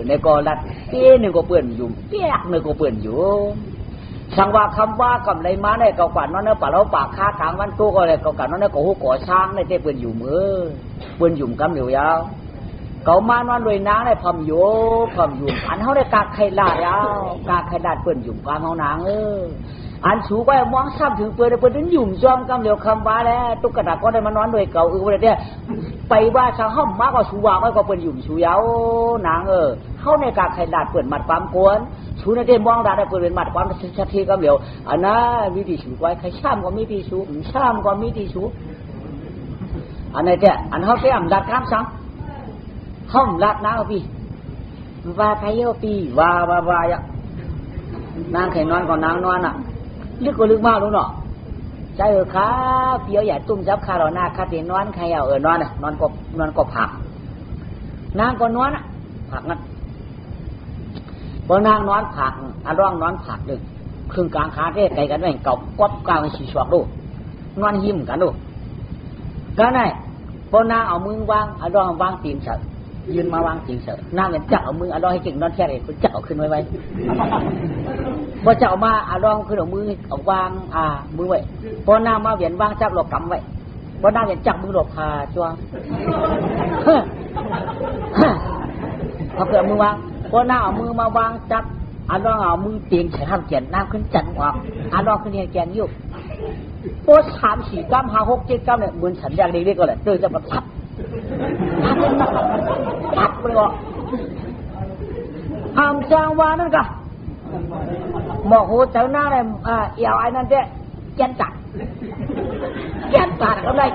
ในก็หลัดเปี้ยหนึ่งก็เปิ้นอยู่เปี้ยหนึ่งก็เปิ้นอยู่สังว่าคำว่ากับไรมาเนี่ยเก่าก่อนนั่นเนี่ยป่าเราปากค้ากลางวันตู้ก็เลยเก่าก่อนนั่นเนี่ยก็หูก่อช้างเนี่ยเต้เปื่อนอยู่มือเปื่อนหยุ่มกำเหนียวยาวเก่ามานอนรวยนางเนี่ยพอมโยพอมหยุ่มอันเขาได้กากไข่ลาดยาวกากไข่ลาดเปื่อนหยุ่มกลางเขานางอันสูงไปมองซ้ำถึงเปื่อนเปื่อนหยุ่มจอมกำเหนียวคำว่าแล้วตุ๊กตาก็ได้มานอนรวยเก่าวันเนี่ยไปว่าชาวห้อมมากกว่าสูวางไม่ก็เปื่อนหยุ่มสูยาวนางเขาในกากไข่ลาดเปื่อนมัดปั๊มกวนชูนั่นเองมองได้เปิดเป็นมัดความชัดเจนก็เหลียวอันนั้นวิธีชูไว้ใครช่ำก็มีที่ชูช่ำก็มีที่ชูอันนี้เนี่ยอันเขาเตี้ยมดัดข้ามซ้ำห้องดัดน้ำพี่ว่าใครเยอะพี่ว่าอ่ะนางไข่นอนก่อนนางนอนอ่ะลึกก็ลึกมากรู้เนาะ ใจขาเปียวใหญ่ตุ้มจับขาเราหน้าคาตีนอนใครเอานอนนอนก็ผักนางก็นอนผักนั่นพอนางนอนผักร้องนอนผักดึงครึ่งกลางขาเรียกไก่กันไว้เก่าก๊อบกลางสีชวกดูนอนยิ้มกันดูก็ได้พอนางเอามือวางร้องวางตีนเสยยืนมาวางตีนเสยนางเนี่ยจับเอามือร้องให้เก่งนอนแค่ไหนคุณจับเอาขึ้นไว้พอจับมาร้องขึ้นเอามือเอาวางมือไว้พอนางมาเวียนวางจับหลบกำไว้พอนางเวียนจับมือหลบพาจ้วงพอเกิดมือวางพอนางเอามือมาวางจับร้องเอามือเตียงใส่ห้ามเกียนน้ำขึ้นจันออกร้องขึ้นเกียนยุบโป๊สามสี่ก้ามห้าหกเจ็ดก้ามเนี่ยเหมือนฉันอย่างเด็กๆก็เลยเจอจะแบบทับไปก่อนห้ามจางวานั่นก็หมอกหูเจ้าหน้าเลยเอี่ยวไอ้นั่นเจ๊แกนตัดก็ได้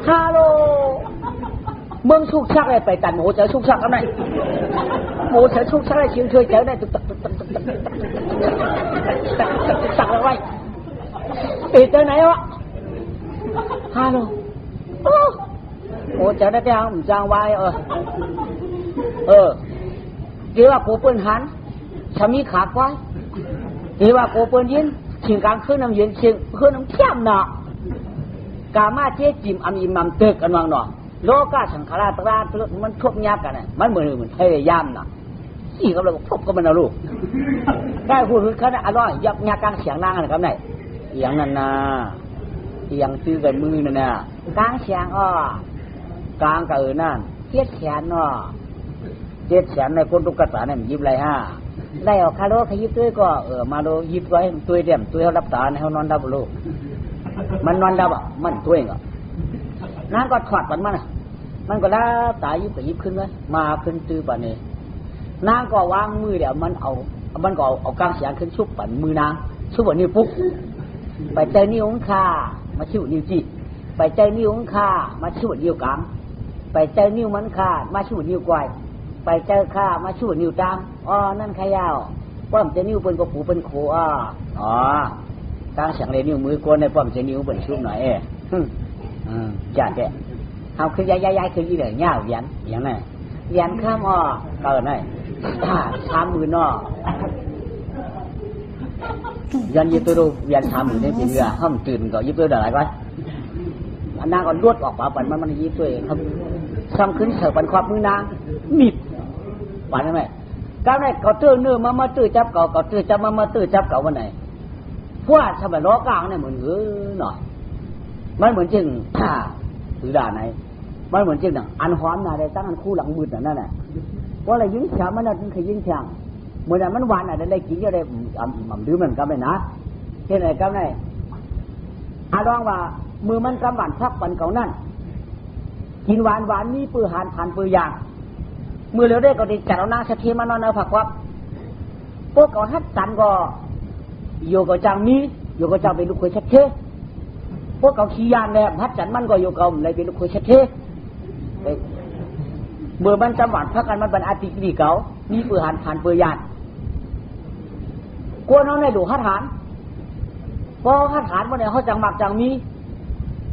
ฮัลโหลเมืองชุกชักเลยไปตัดหมูเจอชุกชักก็ได้หมูเจอชุกชักเลยชิวช่วยเจอได้ตักเอาไว้ปิดตัวไหนวะฮัลโหลโอ้เจอได้แต่ห้ามจางวาเกี่ยวกับโกเปิลหันชามีขาดไว้เกี่ยวกับโกเปิลยินชิงกลางขึ้นน้ำเย็นชิงขึ้นน้ำเข้มหนอกามาเจ๊จิมอิมัมเติกกันวางหนอโลกาสังขารตรามันทบยับกันน่ะมันเหมือนพยายามน่ะสี่กับเราพบกันมันนะลูกได้พูดคือเขาเนี่ยอร่อยยับยักกลางเสียงนั่งนะครับไหนอย่างนั้นนะอย่างซื้อกันมือนั่นน่ะกลางเสียงกลางกับนั่นเทียดแขนเจ็ดแสนในคนตุกตาเนี่ยยิบไรได้ออกคาโลขยิบตัวก็มาโลยิบไว้ตัวเดียมตัวเขารับตาให้เขานอนดับลูกมันนอนดับมันตัวเองนั่นก็ถอดมันก็แล้วตายิบก็ยิบขึ้นไว้มาขึ้นตื้อป่านนี้นางก็วางมือเดี๋ยวมันก็เอากลางเสียงขึ้นชุบปั่นมือนางชุบปั่นนิ้วปุ๊บไปเจอนิ้วของข้ามาชิวนิ้วจีไปเจอนิ้วของข้ามาชิวนิ้วกลางไปเจอนิ้วมันข้ามาชิวนิ้วก้อยไปเจอข้ามาชูนิ้วตามนั่นขยาวป้อมจะนิ้วเป็นกระปูเป็นโคตั้งเสียงเลยนิ้วมือกวนในป้อมจะนิ้วเป็นชุบหน่อยจัดแกเอาคือย้ายคือยี่เหล่าเวียนอย่างนั้นเวียนข้ามเกิดหน่อย30,000ยันยิบตัวดูเวียน30,000ได้เป็นเรือห้ามตื่นก็ยิบตัวเดี๋ยวอะไรก็อันนั้นก็ลวดออกมาปั่นมันยิบตัวเองครับซ้ำขึ้นเสือปั่นครอบมือนางมิดปั่นได้ไหมก้าวไหนเขาตื้อเนื้อมาตื้อจับเก่าตื้อจับมาตื้อจับเก่าวันไหนพวกทำแบบล้อกลางเนี่ยเหมือนหน่อยมันเหมือนจริงหรือด่าไหนมันเหมือนจริงอันหอมน่ะได้ตั้งอันคู่หลังมืดนั่นแหละว่าอะไรยิ่งฉ่ำมันน่ะถึงขยิ่งฉ่ำเหมือนมันหวานน่ะได้กินเยอะได้ดื้อมันก็ไม่นะเห็นไหมก้าวไหนร้องว่ามือมันกำหวานพักปันเก่านั่นกินหวานนี่ปื้อหานผ่านปื้อยางมือเหลือได้ก็ได้จัดเอาหน้าเสถียรมานอนเอาผักวับพวกเขาฮัดสันก็โยกจังมีโยกจังเป็นลูกเคยเชษพวกเขาขี้ยานแบบฮัดสันมันก็โยกเอาเลยเป็นลูกเคยเชษเมื่อมันจำหวานพักกันมันเป็นอาติกีเก่ามีปื้อหานผ่านปื้อยางกลัวน้องในดูฮัดหานพอฮัดหานวันนี้เขาจังหมักจังมี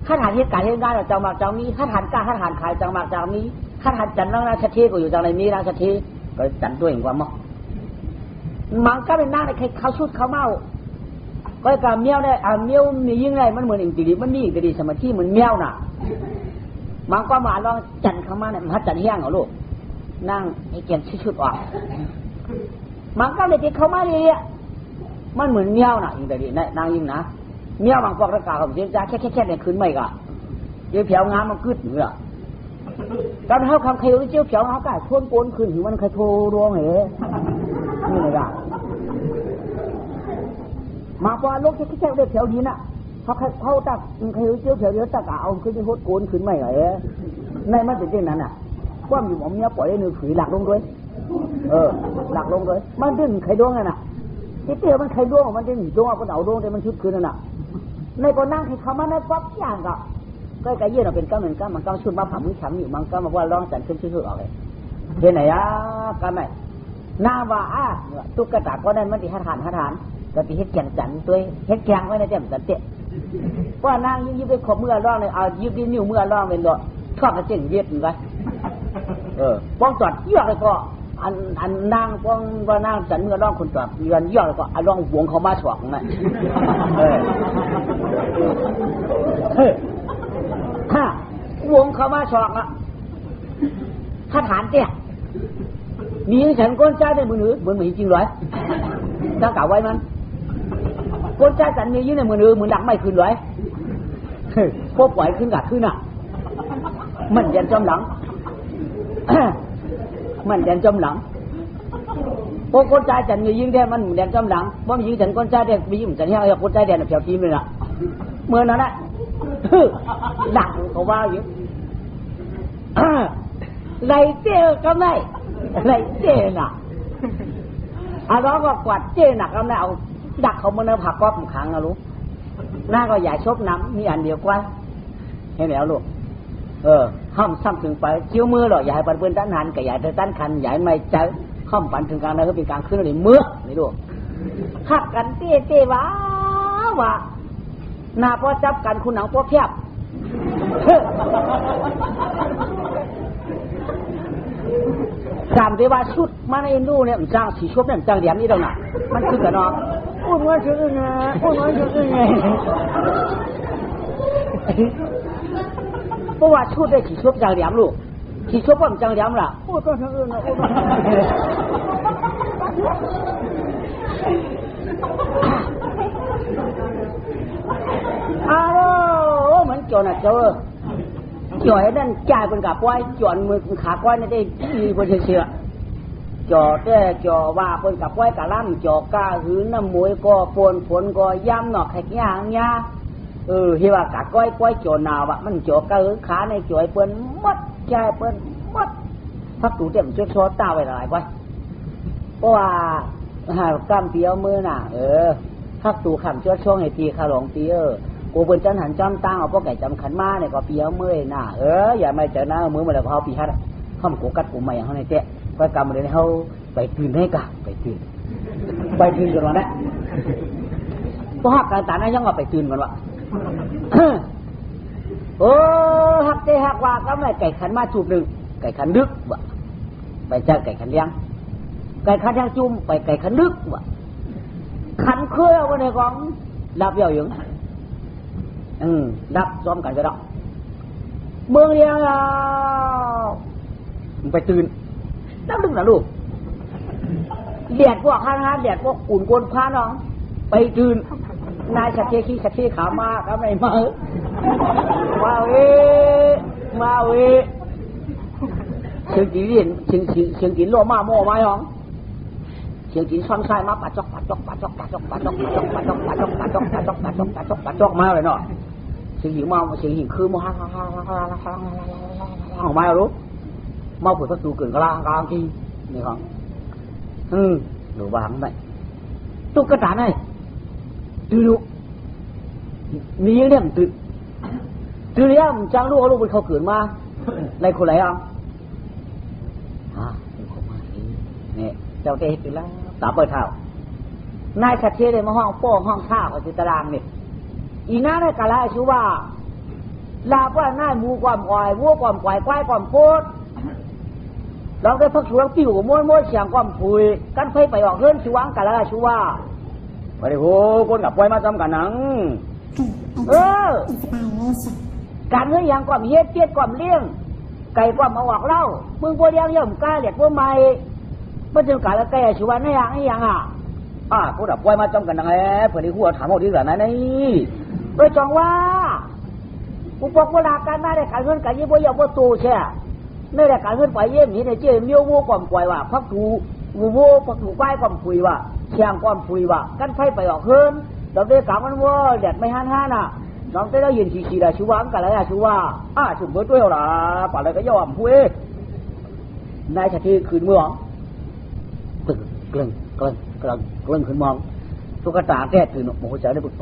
ฮัดหานเหตุการณ์เหตุการณ์จังหมักจังมีฮัดหานกล้าฮัดหานขายจังหมักจังมีข้าทันจันนั่งราชเทก็อยู่จังไรมีราชเทก็จันตัวเองว่ามันก็เป็นหน้าในใครเขาชุดเขาเมาก็การเมี้ยวได้เมี้ยวมียิ่งไรมันเหมือนอย่างดีมันนี่อย่างดีสมาธิเหมือนเมี้ยวน่ะมันก็มาลองจันเขามาเนี่ยมันจันแห้งเหรอลูกนั่งให้เกียนชุดออกมันก็เลยติดเขามาเลยมันเหมือนเมี้ยวน่ะอย่างดีนางยิ่งนะเมี้ยวบางพวกตะกาเขาเสียใจแค่ในคืนไม่ก็เดี๋ยวแผวงามมันกึศเหนือการเท้าคำใครรู้เจ้าเผียวเขาก็ทวนโกนขึ้นมันเคยโทรดวงเหรอนี่เลยอ่ะมาพอลูกแค่เด็กเผียวนี้น่ะเขาตักใครรู้เจ้าเผียวเดี๋ยวตักเอาขึ้นไปโคตรโกนขึ้นไม่เหรอในมันเป็นเช่นนั้นอ่ะความอยู่หมอมเนี้ยปล่อยให้นื้อขือหลักลงด้วยหลักลงด้วยมันดึงใครดวงไงน่ะที่เตี้ยมันใครดวงมันดึงดวงเอาคนเอาดวงแต่มันชุดคืนนั่นน่ะในก็นั่งให้เขามาในป๊อปอย่างก็ก็ไก่เยี่ยเราเป็นก้าเหมือนก้ามันก้าชุดมาผ่ามือฉ่ำอยู่มันก้ามาว่าร้องจันขึ้นชื่อออกเลยเห็นไหนก้าไหมหน้าว่าตุ๊กตาก็ได้มันติดหัดหัน ก็ไปเฮ็ดแกงจันตัวเฮ็ดแกงไว้ในเต็มสันเตะว่านางยิ้มไปขบเมื่อร้องเลยเอายิ้มที่นิ้วเมื่อร้องเป็นตัวชอบกระเจิงเย็ดไว้ป้องจอดเยื่อเลยก็อันนางป้องว่านางจันเมื่อร้องคนจอดเยื่อเลยก็ร้องหวงเขามาฉอกนั่นหวงเขามาฉอกอ่ะถ้าฐานเตี้ยมีฉันก้นใจในมือหนึ่งเหมือนจริงเลยถ้าเก่าไว้มันก้นใจฉันมียืนในมือหนึ่งมือดักไม่ขึ้นเลยพวกปล่อยขึ้นกัดขึ้นอ่ะมันยันจมหลังมันยันจมหลังพวกก้นใจฉันมียืนแค่มันยันจมหลังเพราะมียืนฉันก้นใจแดงมียืนฉันเหี้ยก้นใจแดงเผียวทีมเลยล่ะเมื่อนั้นแหละดักเขาว่าอยู่ไรเจ้ก็ไม่ไรเจ้น่ะร้องก็กวาดเจ้หนักแล้วนะเอาดักเขาเมื่อผักก็ผมขังนะลูกหน้าก็ใหญ่ชกน้ำมีอันเดียวกว่าให้แล้วลูกห้ามซ้ำถึงไปเชี่ยวมือหรอกใหญ่ปันเปื้อนต้านหันกับใหญ่แต่ต้านคันใหญ่ไม่เจอห้ามปันถึงกลางนั้นก็เป็นการขึ้นเลยเมื่อนี่ลูกขัดกันเต้ว้าวะหน้าพอจับกันคุณหนังพอเพียบจำได้ว่าชุดมาในอินดูเนี่ยมันจ้างสีชบเนี่ยมันจ้างเดียมนี่เราหนักมันคือกันเนาะพูดว่าชื่อไงพูดว่าชื่อไงเพราะว่าชุดได้สีชบจ้างเดียมลูกสีชบว่ามันจ้างเดียมล่ะพูดว่าชื่อไงพูดว่าเหมือนจอน่ะเจอจ่อยนั่นจ่ายเป็นกับไว้จอนมือขาก้อยนั่นได้มีคนเชื่อจ่อแต่จ่อว่าเป็นกับไว้กับล่ำจ่อกาหื้อน้ำมวยก็ปนฝนก็ย่ำหนอกแขกย่างยาเฮียว่ากับก้อยจ่อหนาวอ่ะมันจ่อกาหื้อขาในจ่อยเปิ้นมัดใจเปิ้นมัดพักตู่เต็มชุดโซ่ตาไว้หลายไว้เพราะว่ากำเปียวมือน่ะพักตู่ขำชุดช่วงไอตีขาหลงตีกูเป็นจันหันจำตั้งเอาพวกไก่จำขันมาเนี่ยก็เปียวเมื่อยหน้าอย่าไม่เจอหน้ามือมาแล้วเขาปีฮัดเขามากูกัดกูใหม่เขาในเตะก็กำเลยเขาไปตื่นให้กะไปตื่นกันวะนะพวกหักการตานะยังว่าไปตื่นกันวะหักเตะหักว่าก็ไม่ไก่ขันมาจูบหนึ่งไก่ขันดึกวะไปเจอไก่ขันเลี้ยงไก่ขันยังจุ่มไปไก่ขันดึกวะขันเคลื่อนวันในของดับเยี่ยวหยงดับซ้อมกันก็ได้เมืองเรียงเราไปตื่นดับดึกนะลูกเดียดพวกข้างเดียดพวกอุ่นกวนพาน้องไปตื่นนายชัดเจขี้ชัดเจขามาก็ไม่มามาเเชียงจีนเชียงจีนโลมาโม่มาหรอเชียงจีนซ้อนไส้มาปะจอกมาเลยเนาะเสียงหิงมาเสียงหิงคือมาออกมารู้มาเปิดประตูเกินกลางทีนี่ครับหนูวางไปตุ๊กตาเนี่ยดูมีเรื่องตื่นเรื่องจังลูกเอาลูกไปเขาเกิดมาในคนไหนอ่ะเนี่ยเจ้าเตะไปแล้วตาเปิดเท้านายชัดเจนเลยมาห้องโป้งห้องข้าวกับจิตรามเนี่ยอีน่าได้กะไรชื่อว่าลาว่าหน้ามูความก่อยวัวความก่อยควายความโคตรเราได้พักช่วงปิวม้วนเสียงความคุยกันไฟไปออกเรื่องชิวังกะไรชื่อว่าไปดิโหคนกับไว้มาจำกันหนังการเงินอย่างความเฮ็ดเจี๊ยดความเลี้ยงไก่ความเอาออกเล่ามึงพวกเลี้ยงเยี่ยมกล้าเหลียดพวกใหม่เมื่อถึงกาลแก่ชิวันนี่ยังผู้ดับไว้มาจำกันหนังเพื่อนที่หัวถามเอาดีกว่านะนี่โดยจองว่าอุปกรณ์การมาได้การเงินการยี่บ่ยาวบ่โตใช่ไม่ได้การเงินไปเยี่ยมนี่ในเจ้าเมียววัวความป่วยว่าพักถูวัวพักถูป้ายความคุยว่าเชียงความคุยว่ากันไฟไปออกเฮิร์นเราได้กล่าวมันว่าแดดไม่ห้าน่ะน้องได้ยินชีได้ชูวังกันแล้วชูว่าชุมเบิร์ดด้วยล่ะป่าอะไรก็ยอมพูดนายชาติคืนเมืองตึงกลึงขึ้นมองตุ๊กตาแก้ตื่นโมโหใจได้บุก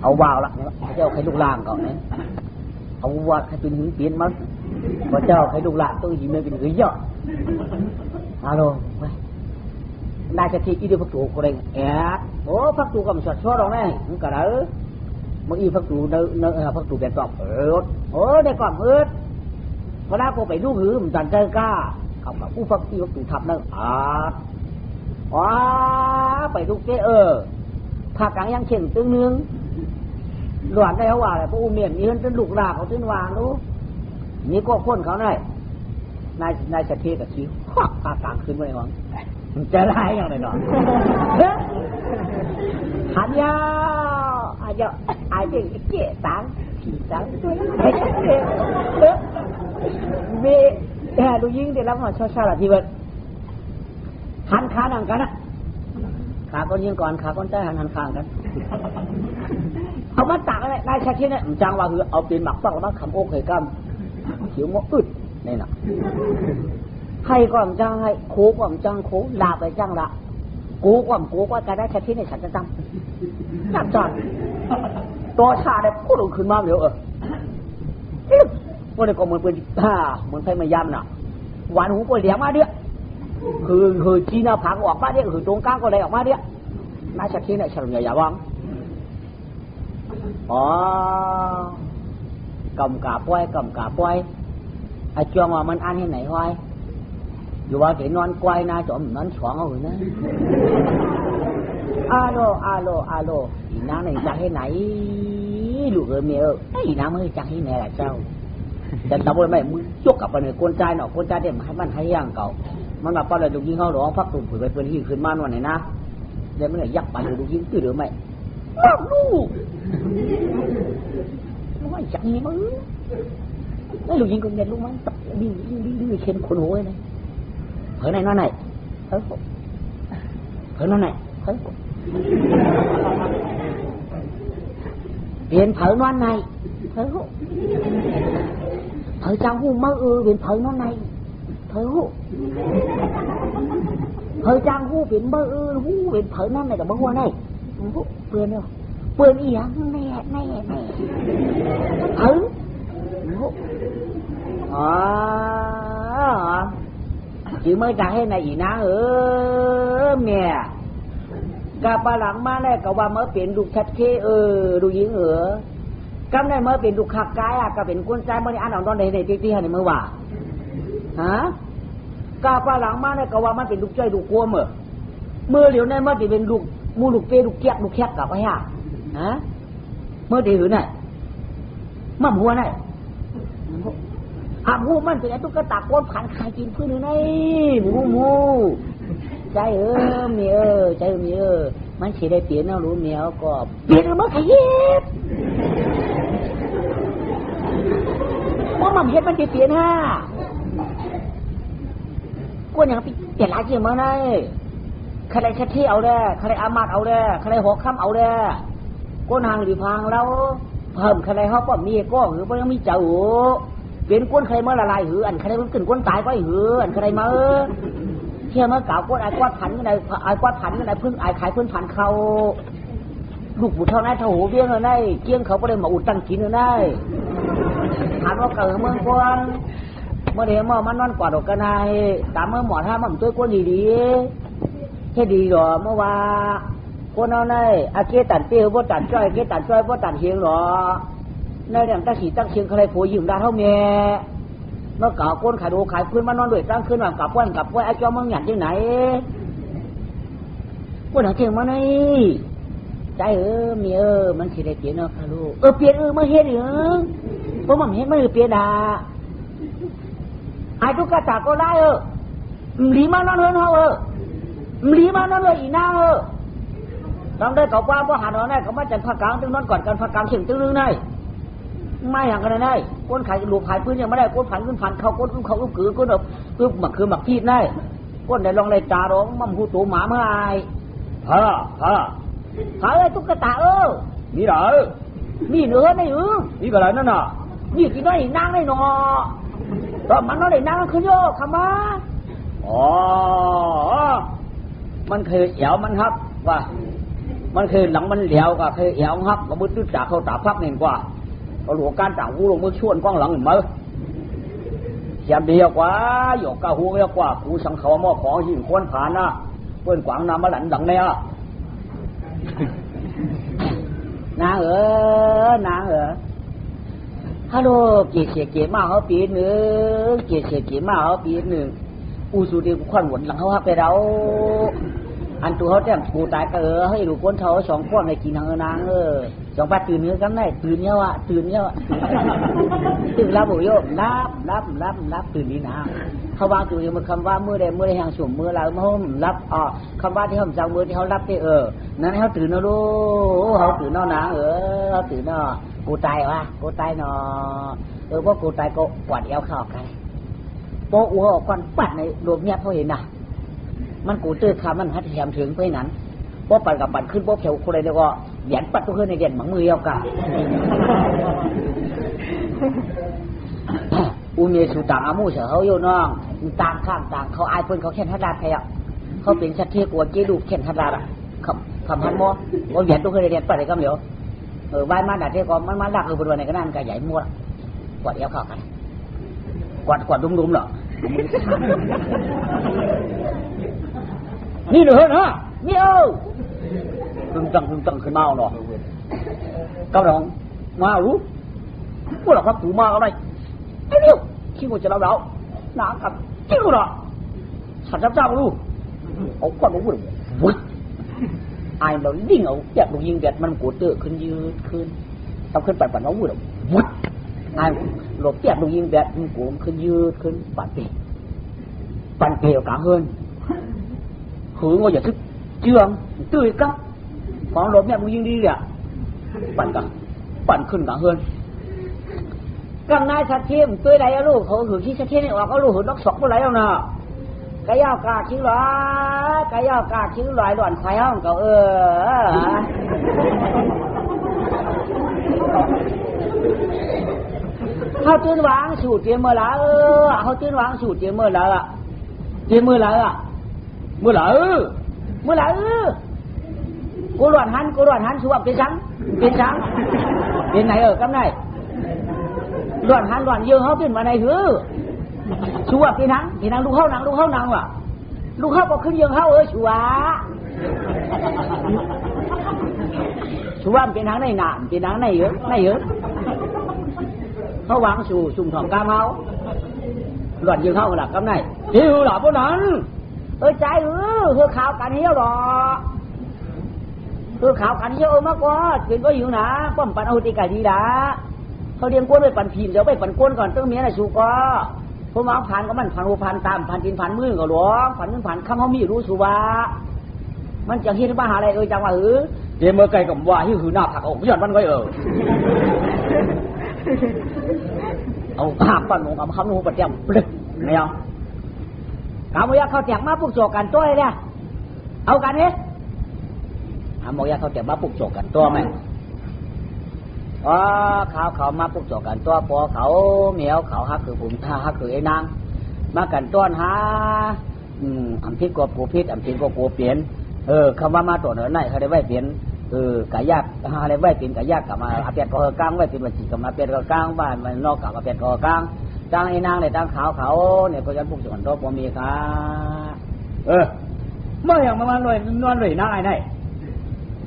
เอาวาวละพระเจ้าใครลูกล่างก่อนนะเอาว่าใครเป็นหินเปลี่ยนมั้งพระเจ้าใครลูกล่างต้องหินไม่เป็นหินเยอะฮัลโหลไป นายเศรษฐีอีเดียพักตูคนเองโอ้พักตูก็มันสดๆตรงนี้มึงกระเด้อมึงอีพักตูเนื้อพักตูแบบตอบโอ้ได้ก่อนเวลากูไปดูหือมันจันเจอกล้าเขากับผู้พักตูทับนั่งว้าไปดูเจ้ภาคกลางยังเข่งตึงนึงหลวนได้เขาว่าอะไรพวกเมียนมีเงินจนลูกหลาเขาจนวางรู้นี่ก็พ้นเขาได้นายเศรษฐีกับชี้ภาคกลางขึ้นไปหวังจะได้ยังไงหนอหันยาวอาจจะเจ๊ตังผีตังมีดูยิงได้รับมาชอบละทีเบิดหันขาหนังกันนะขาก้นยิงก่อนขาก้นใต้หันข้างกันเอามาตักอะไรนายชักเช่นเนี่ยจังว่าคือเอาเป็นหมักปักแล้วมาขำโอ๊กเคยกำเขียวงออึดนี่นะให้ก่อนจังให้โค้ก่อนจังโค้ลาไปจังละกูก่อนกูว่าการได้ชักเช่นเนี่ยฉันจะจำจังตัวชาได้พูดลงขึ้นมาเดี๋ยวพวกนี้ก็เหมือนเป็นเหมือนไฟมายำน่ะหวานหูปวดเหลียงมาเด้อคือจีน่าผักออกมาเด้อคือตรงกลางก็เลยออกมาเด้อนายชักเช่นเนี่ยฉันอย่าวังกำกาป้อยไอ้จวงว่ามันอันที่ไหนไว้อยู่ว่าเห็นนอนกวายนาจอมนอนฉวงเอาอยู่นะอาโลอีน้าไหนจังให้ไหนลูกเมียอีน้าไม่จังให้ไหนล่ะเจ้าแต่ตะวันไม่มึงยกกลับไปเลยคนใจเนาะคนใจเดี๋ยวมันให้ย่างเก่ามันมาป้อนเลยลูกยิงเขาหรอพักตุ่มผืนไปเป็นที่ขึ้นมาวันไหนนะเดี๋ยวมันเลยยักไปลูกยิงตื้อหรือไม่ลูกไม่จังนี่มึงแล้วลูกยิงก็เงินลูกมันตัดดิ้งเข็มขนหัวเลยเผยไหนนอนไหนเผยนอนไหนเปลี่ยนเผยนอนไหนเผยจังหูมากเปลี่ยนเผยนอนไหนเผยจังหูเปลี่ยนเบอหูเปลี่ยนเผยนอนไหนกับเบอหัวไหนเปลี่ยนเนี่ยเปลี่ยนอีหยังแน่เผยchỉ mới trả hay này gì ná mẹ cả ba lăng má này cậu ba mới biển đục chặt khê đục gì cắm này mới biển đục khạc cái cả biển con trai mới ăn ở đó này tí này mới vào hả cả ba lăng má này cậu ba mới biển đục chơi đục cua mưa liều này mới biển đục mua đục pê đục khét cả cái hả mới để này mầm hoa nàyหากหูมันเป็นไอ้ตุ๊กตาก้นผ่านขายกินเพื่อนนี่หมูใจเมียใจเมียมันเสียได้เปลี่ยนนะรู้เมียก็เปลี่ยนมันขยิบว่ามันเฮ็ดมันจะเปลี่ยนฮะก้นอย่างเปลี่ยนหลายเจียมาได้ใครชัดที่เอาได้ใครอามาดเอาได้ใครหัวค่ำเอาได้ก้นหางหรือพางแล้วเพิ่มใครเขาก็มีก็หรือว่ายังมีเจ้าเป็นก้นใครเมื่อละลายหืออันใครมันขึ้นก้นตายก็หืออันใครมาเที่ยวเมื่อเก่าก้นไอ้ก้อนผันกันไหนไอ้ก้อนผันกันไหนพึ่งไอ้ขายพึ่งผันเขาลูกบุตรเท่านั้นเท่าหูเบี้ยเลยได้เกี้ยงเขาก็เลยมาอุดตั้งกินเลยได้ถามว่าเกิดเมืองก้อนเมื่อเดี๋ยวมันนอนกวาดอกกันนายตามเมื่อหมอท่ามันตัวก้นดีแค่ดีหรอเมื่อว่าก้นเอาในอาเกตันเตี้ยบ่ตันจ้อยเกตันจ้อยบ่ตันเฮียงหรอในเรื่องตั้งสีตั้งเชียงใครผัวยืมได้เท่าเมียเมื่อเก่าก้นขายดูขายพื้นมานอนด้วยตั้งขึ้นแบบกับว่านไอ้เจ้ามึงหยัดที่ไหนก้นหาเชียงมาไหนใจเมียมันสิได้เปลี่ยนเนาะค่ะลูกเปลี่ยนมาเฮ็ดเพราะมันเฮ็ดมันเปลี่ยนด่าไอ้ทุกกระตาก็ได้หลีมานอนเฮือนเขาหลีมานอนเลยอีน่าต้องได้เขาว่าเพราะหาเราได้เขามาจัดภาคกลางตึงนอนก่อนกันภาคกลางเชียงตึงนึงได้ไม่อย่างกันได้ก้นขายลูกขายพื้นยังไม่ได้ก้นผันขึ้นผันเขาก้นเขาลูกกือก้นแบบคือหมักคือหมักพีดได้ก้นได้ลองเลยจ่าร้องมั่มหูตัวหมาเมื่อไงไอ้ตุ๊กตานี่เหรอนี่เนื้อได้นี่ก็อะไรนั่นน่ะนี่กินได้นั่งได้หนอตอนมันน้อยได้นั่งขึ้นโยกขมามันเคยเอวมันครับว่ามันเคยหลังมันเหลียวก็เคยเอวครับก็มุดจุดจากเขาตาพักหนึ่งกว่าเขาหลวงการต่างหูลงมือชวนกล้องหลังมือเสียมเดียวกว่าหยกกะหูเดียวกว่ากูสังเขาหม้อของหินควนผ่านนะ เปิ้นกวางน้ำมาหลันหลังเนี่ยนางนางฮัลโหลเกี่ยมาเขาปีหนึ่งเกี่ยมาเขาปีหนึ่งอูสูดีกูขวัญหวนหลังเขาฮักไปเราอันตัวเขาแต้มกูตายก็ให้ดูก้นเขาสองพวกในกินทางนางสองป้าตื่นเนื้อกันได้ตื่นเนี้ยตื่นรับบุโยรับตื่นนี้นะเขาวางตัวอย่างมันคำว่าเมื่อใดแห่งสุ่มเมื่อไรเมื่อรับคำว่าที่เขาจังเมื่อที่เขารับที่นั้นเขาตื่นนะลูกเขาตื่นนอนนะเขาตื่นนอกูตายวะกูตายนอพวกกูตายก็กวาดเอวเข้ากันโป๊ะอ้วกควันปัดในรวมเนี้ยเขาเห็นนะมันกูตื้อคำมันหัดแถมถึงไปนั้นโป๊ะปั่นกับปั่นขึ้นโป๊ะเขียวคนใดเดียวก็เหยียนปัดตัวขึ้นในเด่นหมังมือเอากันอุเมสุต่างอามูเสือเขาโยน้องต่างข้างต่างเขาอายเพิ่นเขาแค่ทัดดาแท้เขาเป็นสัตว์เที่ยวกวนเจี๊ยดูแค่ทัดดาคำพันมอว่าเหยียนตัวขึ้นในเด่นปัดอะไรก็เหลียวใบมาดัดเที่ยวก็มันมาดักบนวันไหนก็นั่นก็ใหญ่มัวกวาดเอวเข้ากันกวาดดุมๆเหรอนี่เหรอฮะนี่ตึงตังขึ้นมาเนาะก้าวหลงมารู้พวกเราครับถูมาเอาไรเดี๋ยวขี้กูจะเล่าหนากับจิ้วเนาะสัตว์เจ้ารู้เอาก้อนวุ้นไอ้เราดิ้งเอาอยากลงยิงเด็ดมันกูเตอขึ้นยืดขึ้นต้องขึ้นปั่นเอาวุ้นวุ้นไอ้หลบเปียกลงยิงเด็ดมันกูขึ้นยืดขึ้นปั่นเปรี้ยวcả hơn hướng ngồi giờ thức trường tươi cấp còn lốp nhẹ muốn đi ạปั่นขึ้นcả hơn càng nay sát thêm tươi đấy ở lù họ hưởng chi sát thêm này hoặc có lù hưởng đốc sọc có lấy không nào cái dao cả chữ loại đoạn khoái không cậuเขาตื่นวางสูตรเตรียมเมื่อไรเขาตื่นวางสูตรเตรียมเมื่อไรล่ะเตรียมเมื่อไรกูหลวนหันสูบเป็นช้างเป็นไหนกำไหนหลวนหันหลวนยืงเขาตื่นมาในหือสูบเป็นนังลูกเข้านังว่ะลูกเข้าก็ขึ้นยืงเข้าชัวเป็นนังในหนามเป็นนังในเยอะเขาวางสู่สุ่มถองกามเขาหลอดยืนเข้าหลักกำไนหิวหล่อพวกนั้นใจคือข่าวกันเหี้ยวหรอคือข่าวกันเหี้ยวมากกว่าเป็นก็อยู่นะป้อมปันเอาตีไก่ดีนะเขาเรียงก้นไปปั่นพิมพ์เดี๋ยวไปปั่นก้นก่อนต้องเมียนะชูก็พวกมาผ่านก็มันผ่านตามผ่านดินผ่านมือก็หลวงผ่านเงินผ่านคำเขามีรู้สุวามันจะเฮ็ดบ้าอะไรจังว่าเดี๋ยวเมื่อไก่กับว่าหิวหือหน้าผักอกย้อนมันไว้เอาหักปั่นหมูกับคำหนูประจำปลึกไม่เอากามอยากเขาแจกมาปลุกโจกันตัวเลยเนี่ยเอากันเนี่ยมอยากเขาแจกมาปลุกโจกันตัวไหมเขามาปลุกโจกันตัวพอเขาเหมียวเขาฮักคือผมท่าฮักคือไอ้นางมากันต้นหาอันพิษก็กูพิษอันพิษก็กูเปลี่ยนคำว่ามาตัวเหนือไหนเขาได้ไว้เปลี่ยนกายากอะไรไว้เป็นกายากกลับมาอาเปียกกอกลางไว้เป็นบัญชีกลับมาเปียกกอกลางบ้านมันนอกกลับมาเปียกกอกลางตั้งไอ้นางเลยตั้งเขาเนี่ยก็ยันพวกส่วนตัวผมมีค่ะเมื่ออย่างมันเลยนอนเลยนางไอ้ไหน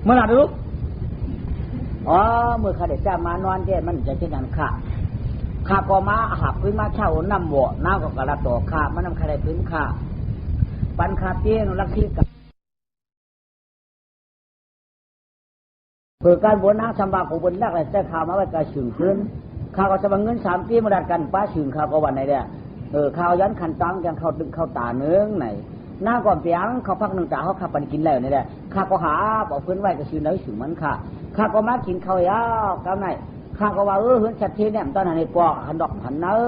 เมื่อไหร่ลูกเมื่อข้าเด็กจ้ามานอนเจ้มันจะเช่นนั้นข้าก็มาหับพื้นมาเช่านำบ่อน้ำก็กระตัวข้ามันนำใครได้พื้นข้าปันข้าเตี้ยนรักที่กับเพื่อการบวชนางสมบัติของบนนักเลยแต่ข่าวมาไว้กระฉึงขึ้นข่าวก็จะบังเงิน3 ปีมาดัดกันป้าฉึงข่าวก็วันไหนเนี่ยข่าวยันขันตังยังเข้าตึงเข้าตาเนื้อไหนหน้าก่อนเปียงเขาพักหนึ่งตาเขาขับปันกินแล้วนี่แหละข้าก็หาบอกเพื่อนไว้กระฉึงไหนฉึงมันข้าก็มากินข้าวยาวกับไหนข้าก็ว่าเฮือนชัดเทเนี่ยตอนนั้นในปอกหันดอกหันเนื้อ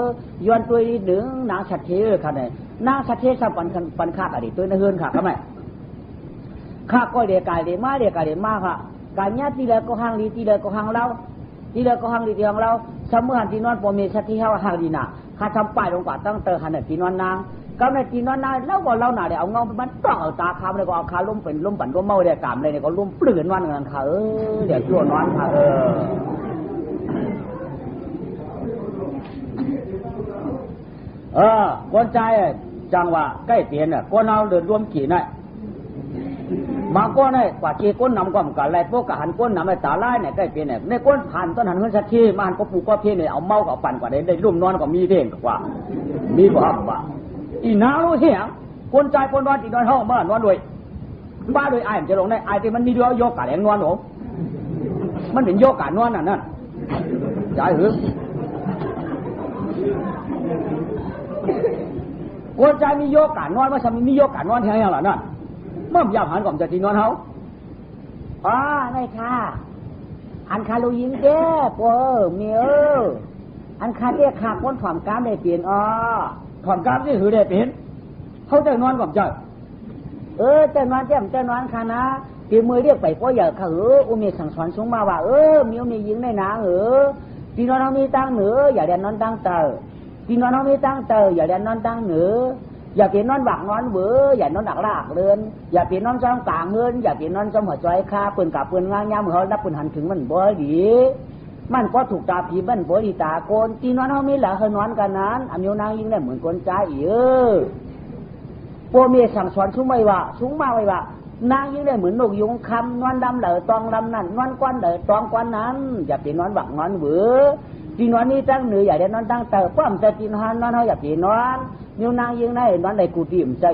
ยวนตัวหนึ่งนางชัดเทค่ะเนี่ยนางชัดเทสัมปันข้าอดีตตัวในเฮือนค่ะก็ไหมข้าก็เดียกายเดียมาค่ะการญาติเลยก็ห่างดีที่เลยก็ห่างเราที่เลยก็ห่างดีที่ห่างเราสมมติที่นอนปมีสัตที่ห่างดีน่ะข้าทำป้ายลงป่าตั้งเตอหันที่นอนนางก็ในที่นอนนางแล้วก็เราหน่าเดี๋ยวเอาเงามันต้องเอาตาคำเลยก็เอาขาล้มเป็นล้มปั่นล้มเมาเดี๋ยวกามเลยเนี่ยก็ล้มเปลื่อนวันกันค่ะเดี๋ยวตัวนอนค่ะคนใจจังว่าใกล้เตียนน่ะคนเอาเดินร่วมขี่น่ะ มาก้อนได้กว่าจีก้นนำความกันไรพวกกะหันก้นนำไอ้ตาไล่เนี่ยใกล้เป็นเนี่ยในก้นผ่านต้นหันเฮือนสักทีมาหันก็ปลูกก็เพี้ยเนี่ยเอาเมากับปั่นกว่าได้ร่วมนอนก็มีเด้งกว่ามีกว่าบ่าอีน้ารู้เสียงคนใจคนนอนตีนอนห้องบ้านนอนด้วยบ้าโดยไอ้จะลงได้ไอ้ที่มันมีด้วยโยกกะแหลงนอนหนูมันเป็นโยกกะนอนนั่นใจหรือคนใจมีโยกกะนอนว่าทำมีโยกกะนอนแทนอย่างหล่ะนั่นมั่มยาหันก่อนจะตีนอนเขาได้ค่ะอันคาลูยิงแก่ปอเมียอันคาเรียกขาก้นถ่อมกล้ามได้เปลี่ยนถ่อมกล้ามที่หือได้เปลี่ยนเขาจะนอนก่อนจะจะนอนแจ่มจะนอนค่ะนะตีมือเรียกไปป้อใหญ่ค่ะอุเมสั่งสอนสูงมาว่ามียิงในหนังตีนอนเขามีตั้งเหนืออย่าเดินนอนตั้งเตอตีนอนเขามีตั้งเตออย่าเดินนอนตั้งเหนืออย่าเปลี่ยนนอนบักนอนเบื่ออย่านอนดักลากเรือนอย่าเปลี่ยนนอนจ้องกลางเงินอย่าเปลี่ยนนอนจ้องหัวใจคาปืนกับปืนงางยามเขาดับปืนหันถึงมันบ่ดีมันก็ถูกตาผีมันบ่ดีตาโกนตีนอนเขามีหล่ะเขานอนกันนั้นอายุนางยิ่งได้เหมือนคนใจพวกเมียสั่งสอนสูงไม่ว่าสูงมาไว้ว่านางยิ่งได้เหมือนนกยุงคำนอนดำเหล่าตองดำนั่นนอนก้อนเหล่าตองก้อนนั้นอย่าเปลี่ยนนอนบักนอนเบื่อตีนอนนี้ตั้งเหนืออย่าได้นอนตั้งเต๋อป้อมจะตีนอนเขาอย่าเปลี่ยนนอนนิ้วนางยิงได้นอนในกูตีมจะ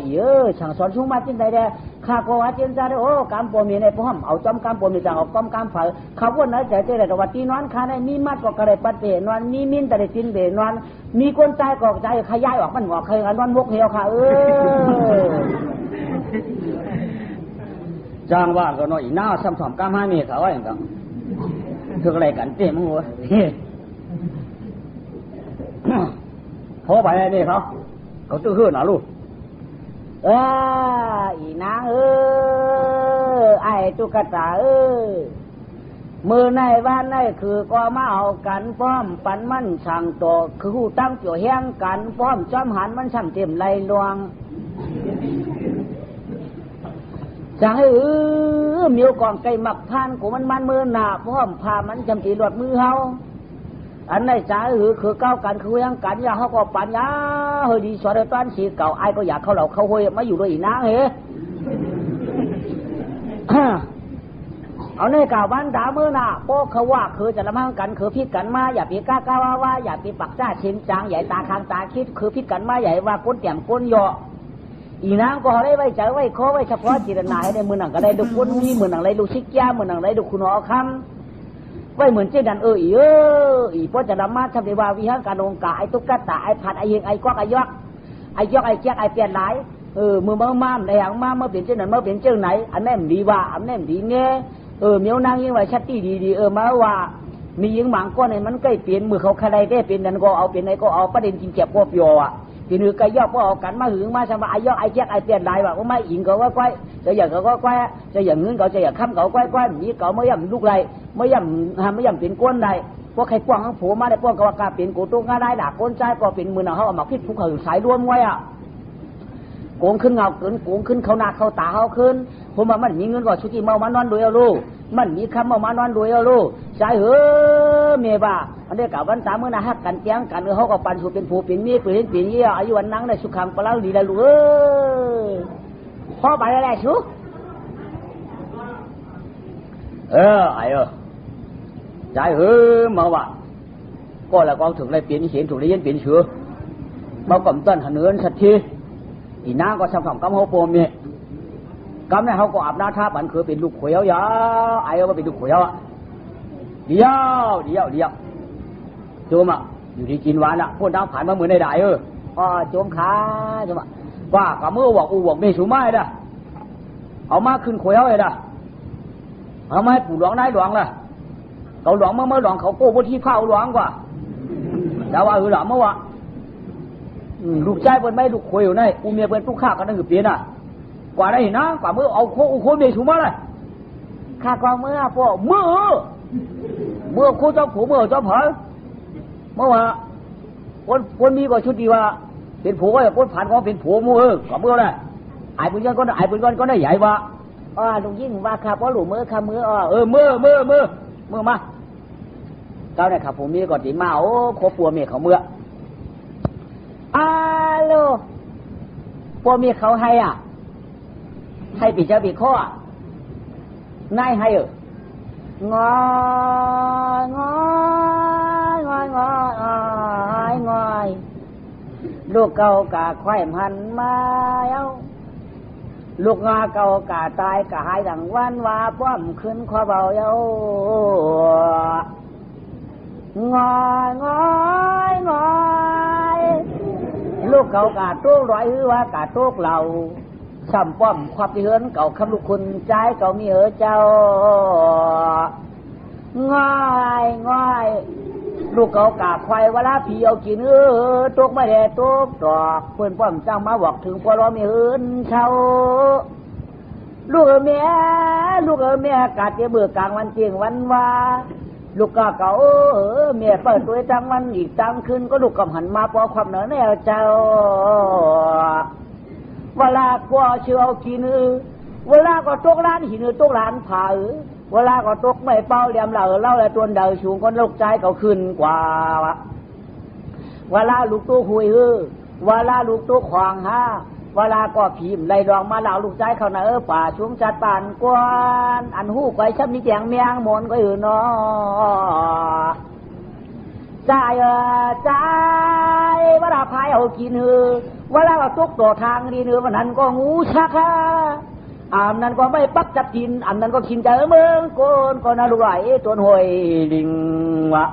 สั่งสอนชุ่มมาจิ้นใดเด้ข้าก็ว่าจิ้นจะได้กำปมมีในป้อมเอาจอมกำปมมีจังเอาก้อมกำเผาเขาว่าไหนใจได้แต่ว่าตีนอนข้าได้มีมัดก็กระไรปัดเตนอนมีมิ้นแต่ได้จิ้นเดนอนมีคนใจก็ใจขยายออกมันงอกเคยกันนอนวกเหี่ยวค่ะจ้างว่าก็น้อยหน้าซ้ำสอมกำให้เมียเขาว่าอย่างนั้นคืออะไรกันเต็มหัวพอไปนี่เขาตื้อหื้อหนาลูกอีนางไอ้ตุ๊กตามือในบ้านในคือก็มาเอากันพร้อมปันมันสั่งโตคือหูตั้งเกี่ยวแห้งกันพร้อมจอมหันมันสั่งเต็มไหลลวงสั่งให้มีกองไก่หมักทานกูมันมือหนาพร้อมพามันจำตีหลดมือเฮาอันในใจคือเก้ากันคือยังกันยาเขาก็ปัญญาเฮ้ยดีสอนตอนสีเก่าไอ้ก็อยากเขาเหล่าเขาห้อยมาอยู่ด้วยอีนางเอาในเก่าบ้านด่ามือหน้าโป๊กเขาว่าคือจะละมั่งกันคือพิษกันมาอย่าปีก้าว่าอย่าปีปักจ้าชิมจางใหญ่ตาคางตาคิดคือพิษกันมาใหญ่ว่าก้นเตี่ยมก้นโยอีนางก็ได้ไว้ใจไว้ข้อไว้เฉพาะจิตนาให้ได้มือหนังก็ได้ดูก้นมีมือหนังไรดูชิกยามือหนังไรดูคุณหอคำไว้เหมือนเจดันอีพอจะดำมาทำในว่าวิหารการองกาไอ้ตุ๊กตาไอ้ผัดไอ้ยิงไอ้กวักไอ้ยอกไอ้เจ๊กไอ้เปลี่ยนหลายมือมาในอย่างมาเมื่อเปลี่ยนเจ้านั้นเมื่อเปลี่ยนเจ้าไหนอันนั้นดีว่าอันนั้นดีเงี้ยเมียวนางยิงไว้ชัดที่ดีมาว่ามียิงหมางก้อนในมันใกล้เปลี่ยนมือเขาใครได้เปลี่ยนนั้นก็เอาเปลี่ยนไหนก็เอาประเด็นกินเจ็บก็เปียวอ่ะทีนี้ก็ยอกก็เอากันมาหึงมาสบายยอกไอ้เจ๊กไอ้เปลี่ยนหลายว่าไม่อิงก็ว่าก้อยจะอย่างก็ก้อยจะอย่างเงินก็จะอย่างค้ำก็ก้อยมีก็ไม่ย่ำลูกไรไม่ย่ำเป็นก้นใดพวกใครป้องทั้งผัวมาได้ป้องก็ว่ากาเป็นกูตุ้งก็ได้ด่าก้นใจก็เป็นมือหนาเขาเอามาพิษภูเขาสายรวมไว้อ่ะโกงขึ้นเงาขึ้นโกงขึ้นเขาหน้าเขาตาเขาขึ้นผมว่ามันมีเงินก็ชุติเมามานอนด้วยลูกมันมีคำเมามานอนด้วยลูกใจเมียบ้าอันนี้กับวันตาเมื่อนาฮักกันเตียงกันเขาก็ปันสูเป็นผู้เป็นมีเป็นเยี่ยอายุวันนั่งได้สุขังปลาดีได้ลูกพ่อไปแล้วชุไอ้ใจมาว่าก็แล้วก็ถึงเลยเปลี่ยนเสียงถูกเลยยันเปลี่ยนเชือมาก่อมต้นหันเนื้อสักทีอีน้าก็ทำกำเขาโปมเนี่ยกำเนี่ยเขาก็อาบน้ำท่าบันคือเป็นลูกขวยยาไอ้ก็เป็นลูกขวยเดียวโจมอ่ะอยู่ที่กินหวานอ่ะพวกน้ำผ่านมาเหมือนในได้โจมขาโจมว่ากับเมื่อบอกบอกไม่สูงไม้ด่ะเอามาขึ้นขวยเลยด่ะเอามาให้ปู่หลวงได้หลวงล่ะเขาหลวงเมื่อหลวงเขาโก้บนที่ข้าวหลวงกว่าแต่ว่าหลวงเมื่อวะลูกชายเป็นไม่ลูกขวยอยู่ในอูเมียเป็นลูกข้ากันนั่นคือเปลี่ยนอ่ะกว่าได้เห็นนะกว่าเมื่อเอาโคเมียสูงมาเลยข้ากองเมื่อพวกเมื่อโคเจ้าผัวเมื่อเจ้าเผาเมื่อวะคนมีก็ชุดดีว่าเป็นผัวก็คนผ่านก็เป็นผัวมือกว่าเมื่อไรไอ้ปุญญก็ได้ใหญ่ว่าลุงยิ่งว่าข้าเพราะหลูมือข้ามือเมื่อมาเจ้าเนี่ยขับผมมีก่อนตีมาโคปัวเมียเขาเมื่อโลปัวเมียเขาให้ปีเจ้าปีข้อ นายให้งอยงอยงอยงอยงอยลูกเก่ากะไข่พันมาเอาลูกงาเก่ากะตายกะหายดังวันว่าป้อมขึ้นขอเบาเย้างอยงอยงอยลูกเก่ากะโต๊ะร้อยหือว่ากะโต๊ะเหล่าซ้ำป้อมควับที่เฮินเก่าคำลูกคุณใจเก่ามีเจ้าง่ายง่ายลูกเก่ากาควายเวลาพี่เอากินตกไม่ได้ตกดอกเพื่อนป้อมจ้างมาบอกถึงพอเรามีเฮินเช่าลูกแม่ลูกแม่กาเตเบื่อกลางวันเจียงวันว่าลูกกาเก่าแม่เปิดตัวจังวันอีกจังคืนก็ลูกกำหันมาปอความเหนือแนวเจ้าเวลาก็เชื่อเอากินเวลาก็ตกร้านหินตกร้านผ่าเวลาก็ตกไม่เป้าเหลี่ยมเหล่าเล่าและตัวเดินชูงคนลูกใจเขาขึ้นกว่าเวลาลูกตัวหุยเวลาลูกตัวขวางฮะเวลาก็ผีมไล่ดองมาเหล่าลูกใจเขาเนอป่าชุมจัดปานกวนอันหูไก่ช้ำมีแจงเมียงมนก็อยู่นอใจใจเวลาพายเอากินเวลาเราตกตัวทางดีวันนั้นก็งูชักฮะนั้นก็ไม่ปักจับกินนั้นก็กินใจเมืองโกนก็น่ารู้ไหลตัวหอยลิงวะ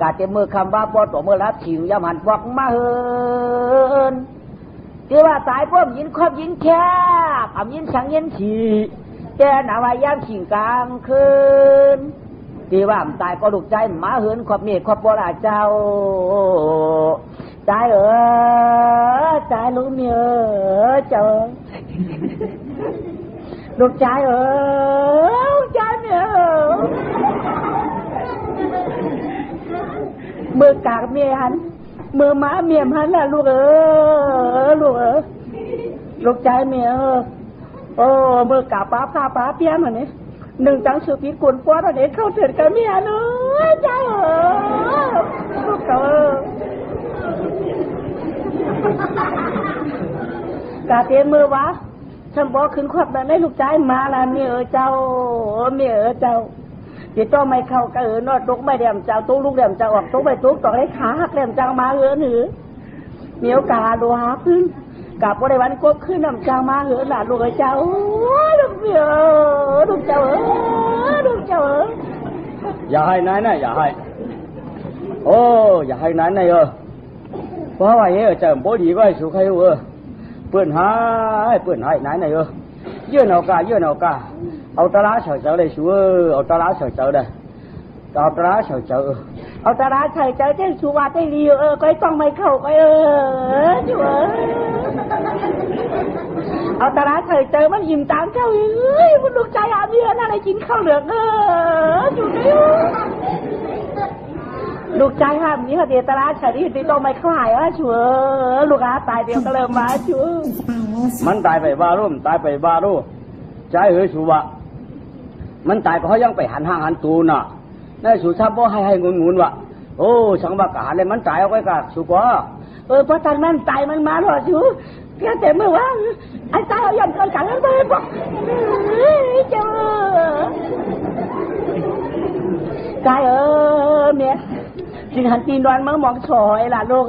กาเต็มมือคำว่าปอตัวเมื่อรับฉิวยามหันบอกมาเฮินที่ว่าตายพวกยินครอบยินแคบยินสังยินฉีแกหนาวายามขิงกลางคืนที่ว่าตายก็ลูกใจมาเฮินครอบเมฆครอบปลาเจ้าใจใจลูกเมียเจ้าลูกใจใจเมียมือกากเมียหันมือม้าเมียหันน่ะลูกลูกลูกใจเมียโอ้มือกากป้าผ้าป้าเปี้ยมันนี่หนึ่งจังสุพิษกุลป้อนอันนี้เข้าเถิดกับเมียเลยใจลูกกาเตียนมือวะฉันบอกขึ้นขวับได้ลูกใจมาละเมียเจ้าเมียเจ้าที่ต้องไม่เข้าก็นอดตกไม่เดี่ยมเจ้าตู้ลูกเดี่ยมเจ้าออกตกไม่ตุกต่อได้ขาหักเดี่ยมเจ้ามาหนือมีโอกาสดูหาขึ้นกับพอได้วันกบขึ้นน้ำเจ้ามาหล่ะลูกเจ้าลูกเมียลูกเจ้าลูกเจ้าอย่าให้นายนะอย่าให้โอ้อย่าให้นายนะเพราะว่าเจ้าบ่ดีก็ให้สุขให้เปื่อนหายนายนะเยื่อหนอกาเอาตลาดเฉยๆเลยชัวเอาตลาดเฉยๆเลยเอาตลาดเฉยๆเอาตลาดเฉยๆเจ้าชัวได้ดีก็ต้องไม่เข้าก็ชัวเอาตลาดเฉยๆมันอิ่มตามเจ้ามันลูกใจอาเมียน่าได้กินข้าวเหลืองชัวลูกใจห้ามนี้เขาเดียตลาดเฉยๆที่ต้องไม่คลายชัวลูกอาตายเดียวก็เริ่มมาชัวมันตายไปบ้ารุ่มตายไปบ้ารุ่มใจชัวมันตายก็เขายังไปหันห้างหันตูน่ะนั่นสุชาติให้งุนวะโอ้สังบากาเลยมันตายเอาไว้กับสุกว่าเพราะทางนั้นตายมันมาหรอชูแค่แต่เมื่อวานไอ้ตายเอายันเกินกันแล้วไปบอกเจ้าตายเนี่ยจินหันตีนนอนเมื่อมองฉอยล่ะลูก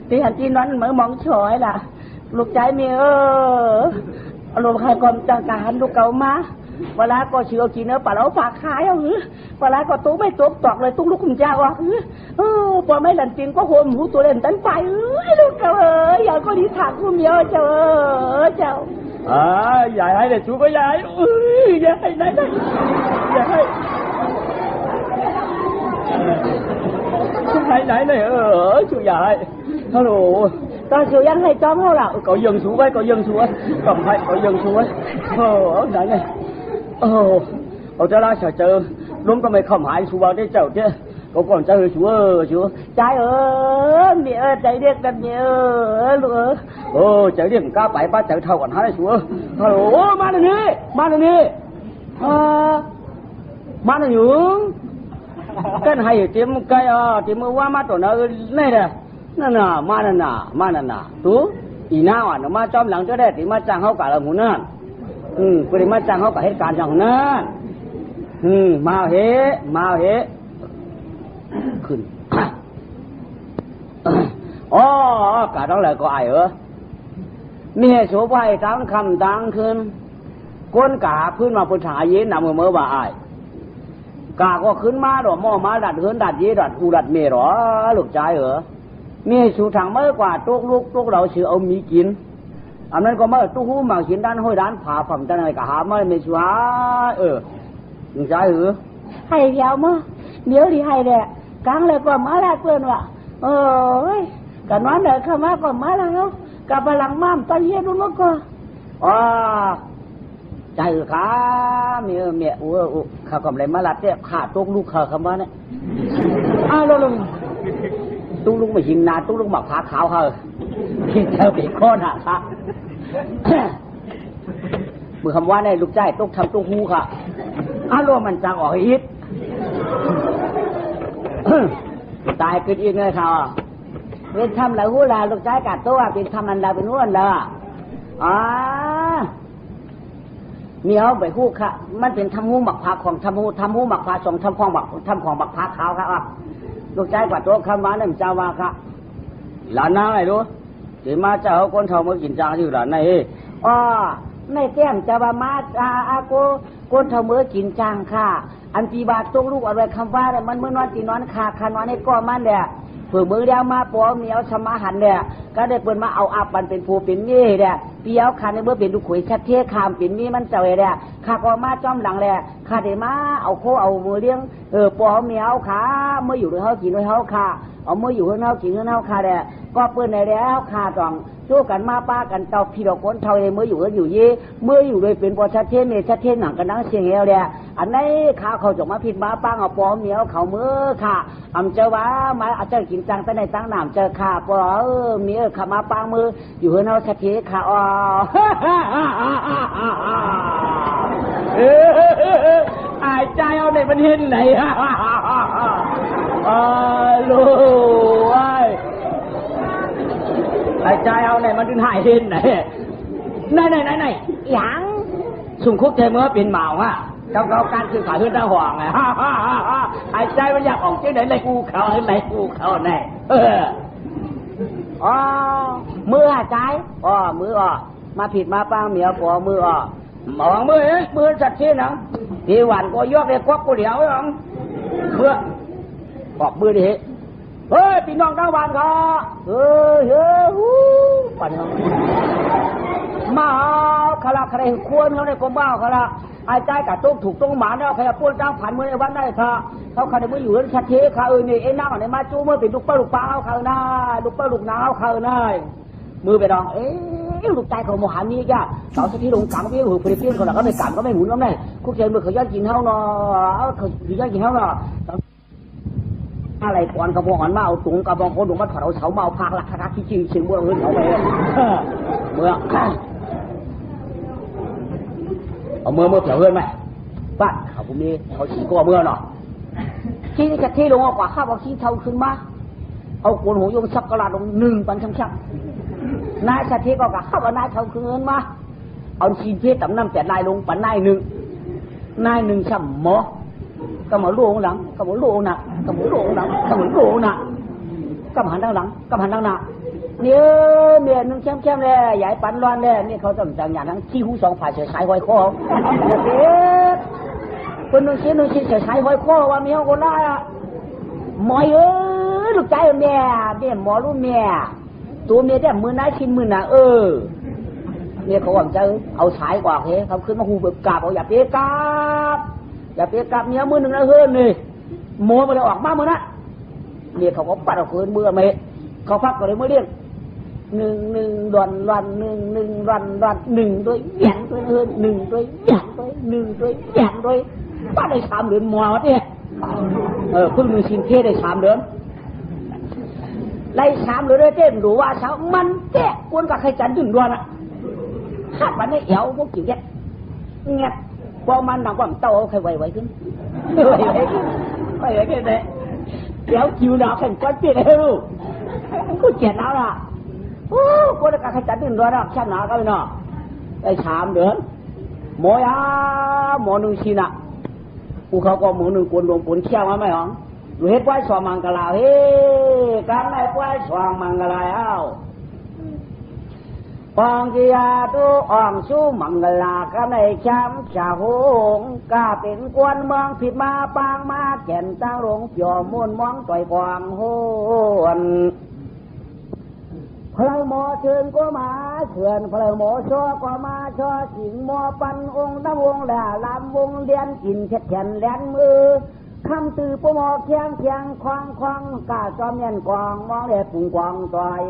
จินหันตีนนอนเมื่อมองฉอยล่ะลูกใจเมียลูกใครก่อนจังการลูกเก่ามาเวลาก็เชื่อกินป่าเราฝากขายเวลาก็ตู้ไม่ตกตอกเลยตุ้งลูกคุณเจ้าพอไม่หลันจริงก็โหมหูตัวเล่นตันไปลูกเก่าอย่าก็ดีถักคุณเมียเจ้าใหญ่ให้เลยชูก็ใหญ่อย่าให้ไหนอย่าให้ไหนเลยชูใหญ่ฮัลโหลตอนชูยังให้จอมเขาล่ะcó dừng xuống với cầm phải có dừng xuống với ở đây này ở đây là sợ chờ luôn có mày không hại xuống vào đây chậu chứ có còn chơi xuống trái mẹ chạy điênกันmẹ chạy điên cá bảy ba chạy thâu còn hái xuống helloมาเลยนี่มาเลยnhướng cái hay tìm cái tìm mua má tổ nó này nèนั่นน่ะมานั่นน่ะตูอีน่าอ่ะมาจอมหลังจะได้ที่มาจ้างเขากะละหมูนั่น ปริมาจังเขากับเหตุการณ์อย่างนั้นมาเหขึ้นอ๋อกะต้องเลยก็ไอ้มีเหตุโฉบไว้ตั้งคำตั้งคืนก้นกาพื้นมาพุทธาเย็นนำมือว่าไอ้กาก็ขึ้นมาดอกหม้อมาดัดเฮินดัดเยดัดอูดัดเมรอลูกใจมีสูทางเมื่อกว่าตุกลูกตุกเราชื่อเอามีกินอันนั้นก็เมื่อตุกหูมากินด้านห้อยด้านผ่าฝั่งด้านอะไรก็หาไม่ไม่ชัวลูกใจให้เดียวมั้งเดี๋ยวดีให้แหละกลางเลยก็มาแล้วเพื่อนว่ะกันวันเดินเข้ามาก็มาแล้วกับพลังมั่มตาเย็นดูแล้วก็ใจขาเมียข้ากำไรมาลัดเนี่ยขาตุกลูกเขาคำว่าเนี่ยลุงตุกลูกไม่หินนาตุกลูกหมักขาขาวเขาที่เธอปีก้อนหักค่ะมือคำว่าเนี่ยลูกใจตุกทำตุกหูค่ะรวมมันจังออกฮิตตายกินอีกเลยค่ะเป็นทำหลายหูลาลูกใจกัดตัวเป็นทำนันดาเป็นหัวละมีเอาไปคู่ค่ะมันเป็นทำหูหมักผักของทำหูหมักผักของทำของหมักผักขาวครับลูกใจกว่าตัวคำว่าเนี่ยมันจะว่าค่ะหลานน้าไงรู้ที่มาเจ้าคนเท่ามือกินจางที่หลานในในแก้มจะว่ามาคนเท่ามือกินจางค่ะอันตีบาตกลูกอะไรคำว่าเนี่ยมันเมื่อนอนตีนอนขานอนให้ก้อมันเนี่ยเผื่อมือเดียวมาปอเหนียวสมาหันเนี่ยก็ได้เปิดมาเอาอับมันเป็นผู้เป็นนี่เนี่ยเปียวขาในเมื่อเป็นลูกขุยชัดเทคามเป็นนี่มันเจ๋อเนี่ยข้าก็มาจ้อมหลังแหละข้าได้มาเอาโคเอามือเลี้ยงปอเหนียวขาเมื่ออยู่ด้วยเขากินด้วยเขาขาเอาเมื่ออยู่ด้วยเขากินด้วยเขาขาเนี่ยก็เปิดในแล้วขาจ่องโจ้กันมาป้ากันเตาพี่ดอกคนเท่าเมื่ออยู่ก็อยู่ยี่เมื่ออยู่ด้วยเป็นปอชัดเทเนี่ยชัดเทหนังกันนั่งเสียงเอวเนี่ยอันนี้ขาเขาจงมาผิดมาป้าเอาปอเหนียวเขามือค่ะเจ้าว่ามาอาจจะกินจังแต่ในตั้งน้ำเจอขาปอมีขามาป้ามืออยู่ด้วยเขาชัดเทขาอายใจเอาในประเทศไหนลูกไอ้ใจเอาไหนมันถึงหายเห็นไหนไหนยังสุ่มคุกใจเมื่อเป็นเมาเจ้าการซื้อขายเพื่อนตาห่วงไงไอ้ใจมันอยากออกเจ๊ไหนกูเขาไหนกูเขาไหนมือใจมือมาผิดมาป้าเมียปอมือมองมือจัดที่นังทีหวานก็ยกเลยควักกูเดียวนังเพื่อบอกมือดิเฮ้ยพี่น้องทั้งบ้านก็ปั่นมาขลักใครควรเขาในกบ้าขลักไอ้ใจกับตุ๊กถูกต้องหมาเนี่ยใครพูดจ้างผ่านมือในวันได้ค่ะเขาใครมืออยู่ชัดเทค่ะนี่ไอ้น้าในมาจูมือเป็นลูกป้าลูกป้าเขาหน้าลูกป้าลูกน้าเขาหน้ามือไปดองลูกใจเขาโมหามีแกสาวสที่ลงกังพี่หูเปรี้ยนคนละก็ไม่กังก็ไม่หมุนก็ไม่คุกเชนมือเขาย้อนกินเท่าเนาะเขาย้อนกินเท่าเนาะอะไรก่อนกระบอกมาเอาถุงกระบอกคนถุงมาถอดเอาเสามาเอาพากหลักทักที่จริงเสียงบัวเงินเอาไปเมื่อเอาเมื่อเผาเงินไหมบ้านเขาพวกนี้เขาฉีกก็เมื่อเนาะที่นี่จะเทลงกว่าข้าวเอาขี้เท่าขึ้นมาเอาโกนหูยงสักกระดาษลงหนึ่งปันช่างนายชาเทก็ข้าวเอานายเท่าขึ้นมาเอาชีเพชรต่ำน้ำแต่นายลงปันนายหนึ่งช่ำหมอก็มาลูกหลังก็มาลูกหนักก็มาลูกหลังก็มาลูกหนักก็หันด้านหลังก็หันด้านหน้าเนี่ยนึงเข้มๆเลยใหญ่ปันร้อนเลยนี่เขาต้องจังอย่างนั้นขี้หูสองฝ่ายเฉยสายหอยคอเด็กคนนึงชี้เฉยสายหอยคอว่ามีคนได้หมอยลูกใจแม่เนี่ยหมอลูกแม่ตัวเมียเนี่ยมือน้าชิ้นมือหนาเนี่ยเขาหวังจะเอาสายกว่าเขาขึ้นมาหูเบิกกาบเอาอย่าเปียกาบเมียมือหนึ่งนะเฮ้ยนี่โมมาเลยออกมาเมื่อนะเนี่ยเขาก็ปัดเอาคืนมือเมย์เขาพักก็เลยมือเรียกหนึ่งวันหนึ่งด้วยแย่งด้วยเฮ้ยหนึ่งด้วยแย่งด้วยป้าได้3 เดือนมัววะเนี่ยเพิ่งมีสินเทได้3 เดือนไล่3 เดือนเลยเต้นรู้ว่าเช้ามันแก่กวนกับใครจันถึงด้วยนะขาดวันนี้เอวพวกจิ๋วแก่เงี้ยพอมันดังว่าเต้าใครไหวขึ้นไหวขึ้นเลยเดี๋ยวจิ๋วหนาแข่งก้อนเปียกให้รู้กูเจ็บหนาวละโอ้กูได้กับใครจันถึงด้วยนะชั้นหนาก็ไม่นอได้3 เดือน หมอยาหมอหนึ่งชินะกูเขาก็หมอหนึ่งกวนลงปนเชี่ยวมาไหมอ๋อหรือเฮ็ดไว้สวมังกลาเฮ้การไหนไว้สวมังกลาเอ้าปองกิยาตุอ่องสู้มังกลาก็ในช้ำชาหงกาเป็นกวนเมืองผิดมาปางมาแก่นตั้งหลงเปี่ยวมุ่นมองต่อยกวางโหนพระหมอเชิญก็มาเขื่อนพระหมอชอก็มาชอสิงหมอปันองค์ตะวงแหล่ลำวงเลียนกินเช็ดแขนแลนมือคำตือปหมอเคียงเคียงควางควางกาจอมเย็นกวางมองเด็ดปุ่งกวางต่อย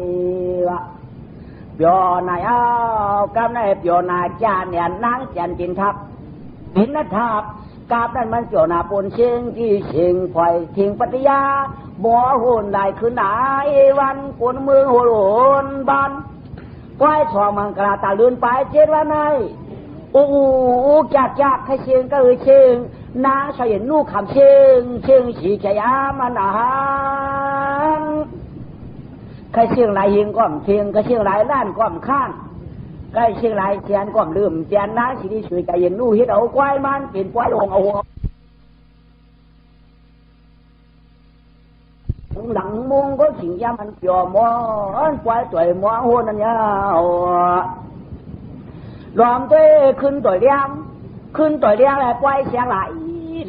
วะเปียวนายเอากำในเปียวนายจานเนี่ยนั่งจันกินทับกินนัทาบกาบนั่นมันเปียวนาปนเชิงที่เชิงไฟทิ้งปฏิยาบ่หุ่นได้คืนไหนวันกวนมือโหนบานก้อยสองมังกราตาลื่นไปเจ็ดวันไหนอู้จากให้เชิงก็เชิงนางใส่นูคำเชิงสีขยามันอาหารใครเชียงรายยิงก้อมเชียงก็เชียงรายล้านก้อมข้านใครเชียงรายเชียนก้อมลืมเชียนนางสีดีสวยใจเย็นนู่เฮ็ดเอาควายมันเป็นควายองเอาหลังมุงก็สิงยามันเกี่ยวมอนควายต่อยมอหัวนั่นยาวรวมเต้ขึ้นต่อยเลี้ยงแหละควายเชียงราย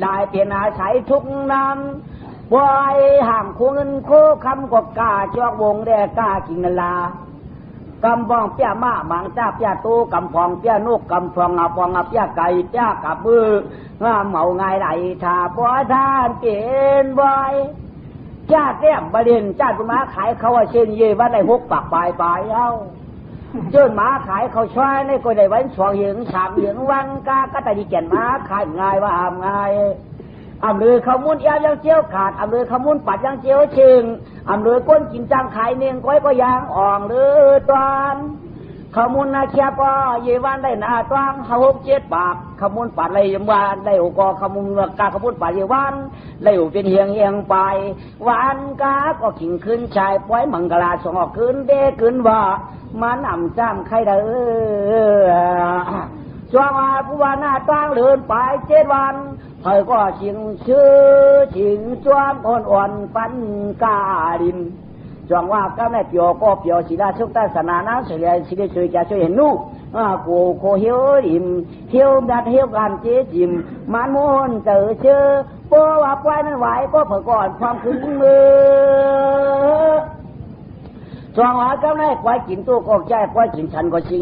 ได้เปลี่ยนอาศัยทุกน้ำวายห่างคู่เงินคู่คำกบกาจอกวงแดกาจิงนลากำปองเปียมาหมังจ้าเปียตูกำปองเปียนกกำปองอาปองอาเปียไก่เปียกับมืองาเมาไงไหลถาปอยทานเกณฑ์บอยจ้าแก้มบดินจ้าตุมาขายเขาว่าเช่นเย่ว่าได้6 ปากปลายเอาเจิ้นหมาขายเขาช่วยในก็ได้วัน2 เหยง3 เหยงวันกาก็แต่ดีแก่นหมาขายง่ายว่าอามง่ายอำเลยขมุนเอวยังเจียวขาดอำเลยขมุนปัดยังเจียวเชิงอำเลยก้นกินจังขายเนียงก้อยก็ยางอ่องเลยตอนขมุนนาเชียบก็เยวันได้นาตวง6 7 ปากขมุนปัดเลยยมวันได้ก็ขมุนกาขมุนปัดเยวันได้เป็นเฮียงไปวันกาก็ขิงขึ้นชายปล่อยมังกรส่งออกขึ้นเด้ขึ้นว่ามันอ่ำจ้ำใครเด้อช่วงผู้ว่าหน้าตั้งเดินไป7 วันเธอก็ชิงชื่อชิงจวนอ่อนปันกาดินจวงว่าก็แม่เปียวก็เปียวศิลาชุกตาสนานะเสียสิได้ช่วยจะช่วยเห็นนู่กูโคเฮียวดิมเที่ยวดัดเที่ยวกันเจ๊จิมมันมุนเจอเชื่อเพราะว่าควายนั้นไหวก็เผื่อก่อนความขึ้นมือจวงว่าก็แม่ควายกินตัวก็ใจควายกินฉันก็ชิง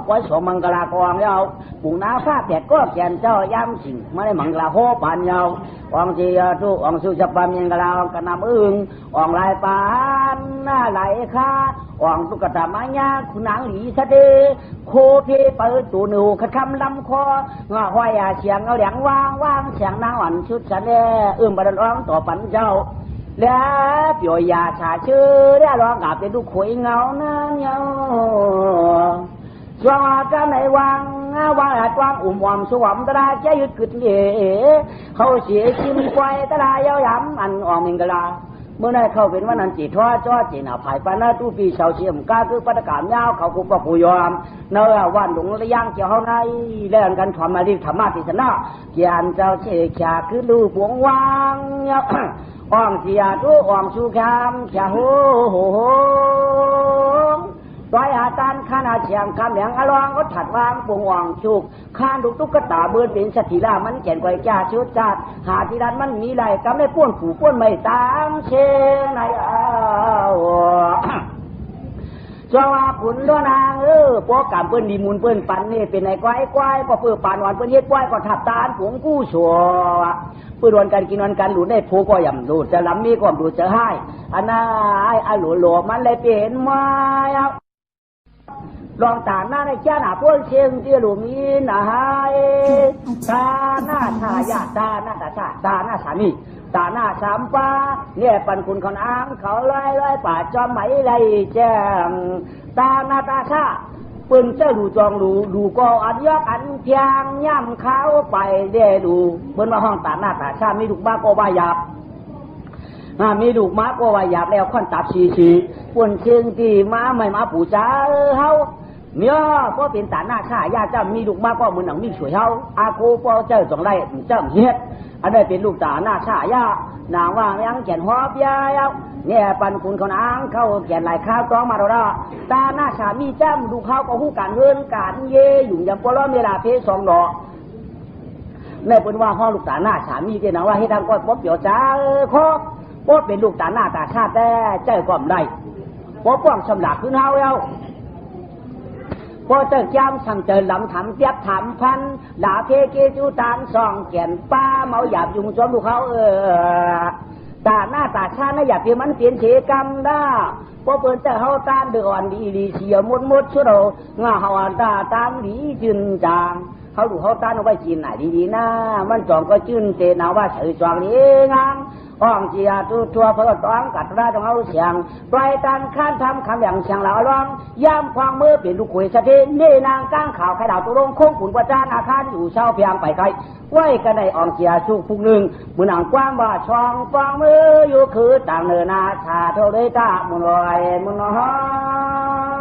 ควายสองมังกรากองยาวปูน้าฟ้าแผดก็แกนเจ้าย้ำสิงไม่ได้มังกรโหปานยาวอองจีตุอองสุจับปามีกะลาอองกะนำอึงอองลายปานหน้าไหลคาอองตุกตามายาคุณนางหลีสะเดโคเพเปิดตูนูขัดคำลำคองาห้อยเสียงเอาแหลงวางเสียงนางอ่อนชุดฉันบัดร้องต่อปันเจ้าแล้วเปียวยาชาชื่อแล้วร้องกับเป็นลูกขวยเงานั่นเงาสวากันในวังตวงอุ่มวอมสวมตราเจยุดกึดเย่เขาเสียชิมควายตราเย้ายำอันอ่องมิงกะลาเมื่อได้เข้าเป็นวันนั้นจีท้อจ้อจีน่ะภายปานาตู้ปีเสาเชียมกาคือปฏิกรรมยาวเขากุปกุยอมเนื้อวันหลงระย่างเจ้าเฮาในเล่นกันทำมาดิธรรมะติสนะเกียนเจ้าเชกชาคือลูกหวงวางอ่องเสียตู้อ่องชูคำชาโหต้อยอาจารย์ข้านาเชียงคำเหลียงอลองก็ถัดวางปวงอ่องชุกข้านดุกตุ๊กตาเบือนเป็นสถิลามันแก่นไกวจ้าชุดจัดหาที่ดันมันมีไรกำได้ป้วนผูป้วนไม่ตามเชงในจวาขุนด้วนางพวกกำเปิ้นดีมูลเปิ้นปันนี่เป็นไอ้ก้อยก็เพื่อปานวันเปิ้นเฮ็ดก้อยก็ถับตาผงกู้ชัวเพื่อวันกันกินวันกันหลุดได้ผูก็ย่ำดูจะล้ำมีก็ดูจะให้อันน่าไอ้หลัวมันเลยเปลี่ยนมาลองตาหน้าในเจ้าหน้าพวกเชียงเจียหลุมีนะฮะตาหน้าทายาตาหน้าตาชาตาหน้าสามีตาหน้าสามฟ้าเนี่ยปันคุณคนอ้างเขาไล่ป่าจอมไหมไล่แจ้งตาหน้าตาชาปืนเจ้าดูจองดูก็อันยักอันเพียงย่ำเขาไปเด้ดูเพิ่นว่าห้องตาหน้าตาชามีลูกบ้าก็ว่าหยาบมีลูกม้าก็ว่าหยาบแล้วค่อนตับชีปวนเชียงที่ม้าไม่มาปู่จ้าเฮา เนี่ยพอเป็นตาหน้าข้าญาเจ้ามีลูกมาก็มือหนังมีช่วยเฮาอากูพอเจ้าจงได้เจ้าเฮ็ดอันนี้เป็นลูกตาหน้าข้าญานางว่ายังแก่นหอบยาวเนี่ยปันคุณเขานางเข้าแก่นหลายข้าวต้องมาเราตาหน้าข้ามีจ้ำดูเขาก็หู้การเงินการเย่อยู่อย่างปล้อเมลาเพสองดอกแม่เป็นว่าห้องลูกตาหน้าข้ามีเจ้าหนังว่าให้ทางก้อนป๊บเปียวจ้าขอป๊บเป็นลูกตาหน้าตาข้าแต่เจ้าก็ไม่ได้ป๊บป้องชำหลักขึ้นเฮาแล้วพอเจ้าจำสั่งเจอลำถามเจี๊ยบถามพันด่าเพเกจูตานส่องแก่นป้าเมาหยาบยุงจอมลูกเขาตาหน้าตาชาหน้าอยากเพียมันเปลี่ยนเฉกรรมได้พอเปิดเจ้าเฮาตามเดือดดีเสียมดชั่วเราง่าเฮาตาตามดีจืนจางเขาดูเขาตานเอาไว้จีนไหนดีๆนะมันจองก็จืนเตนาว่าเฉยจองนี้งามอ่องเจียตัวเพื่อต้องกัดราต้องเอาเสียงปลายตันข้านทำคำอย่างเสียงเหล่าร้องย่ำควางมือเปลี่ยนลูกขุยสะเทนนี่นางก้างข่าวไข่ดาวตัวลงคงขุนประจานอาคารอยู่เช่าเพียงไปไกลไว้กันในอ่องเจียชุกพุกหนึ่งมือนางกว้างบ่าช่องฟองมืออยู่คือต่างเนินนาชาเท่าเลยตามุนลอยมุนน้อย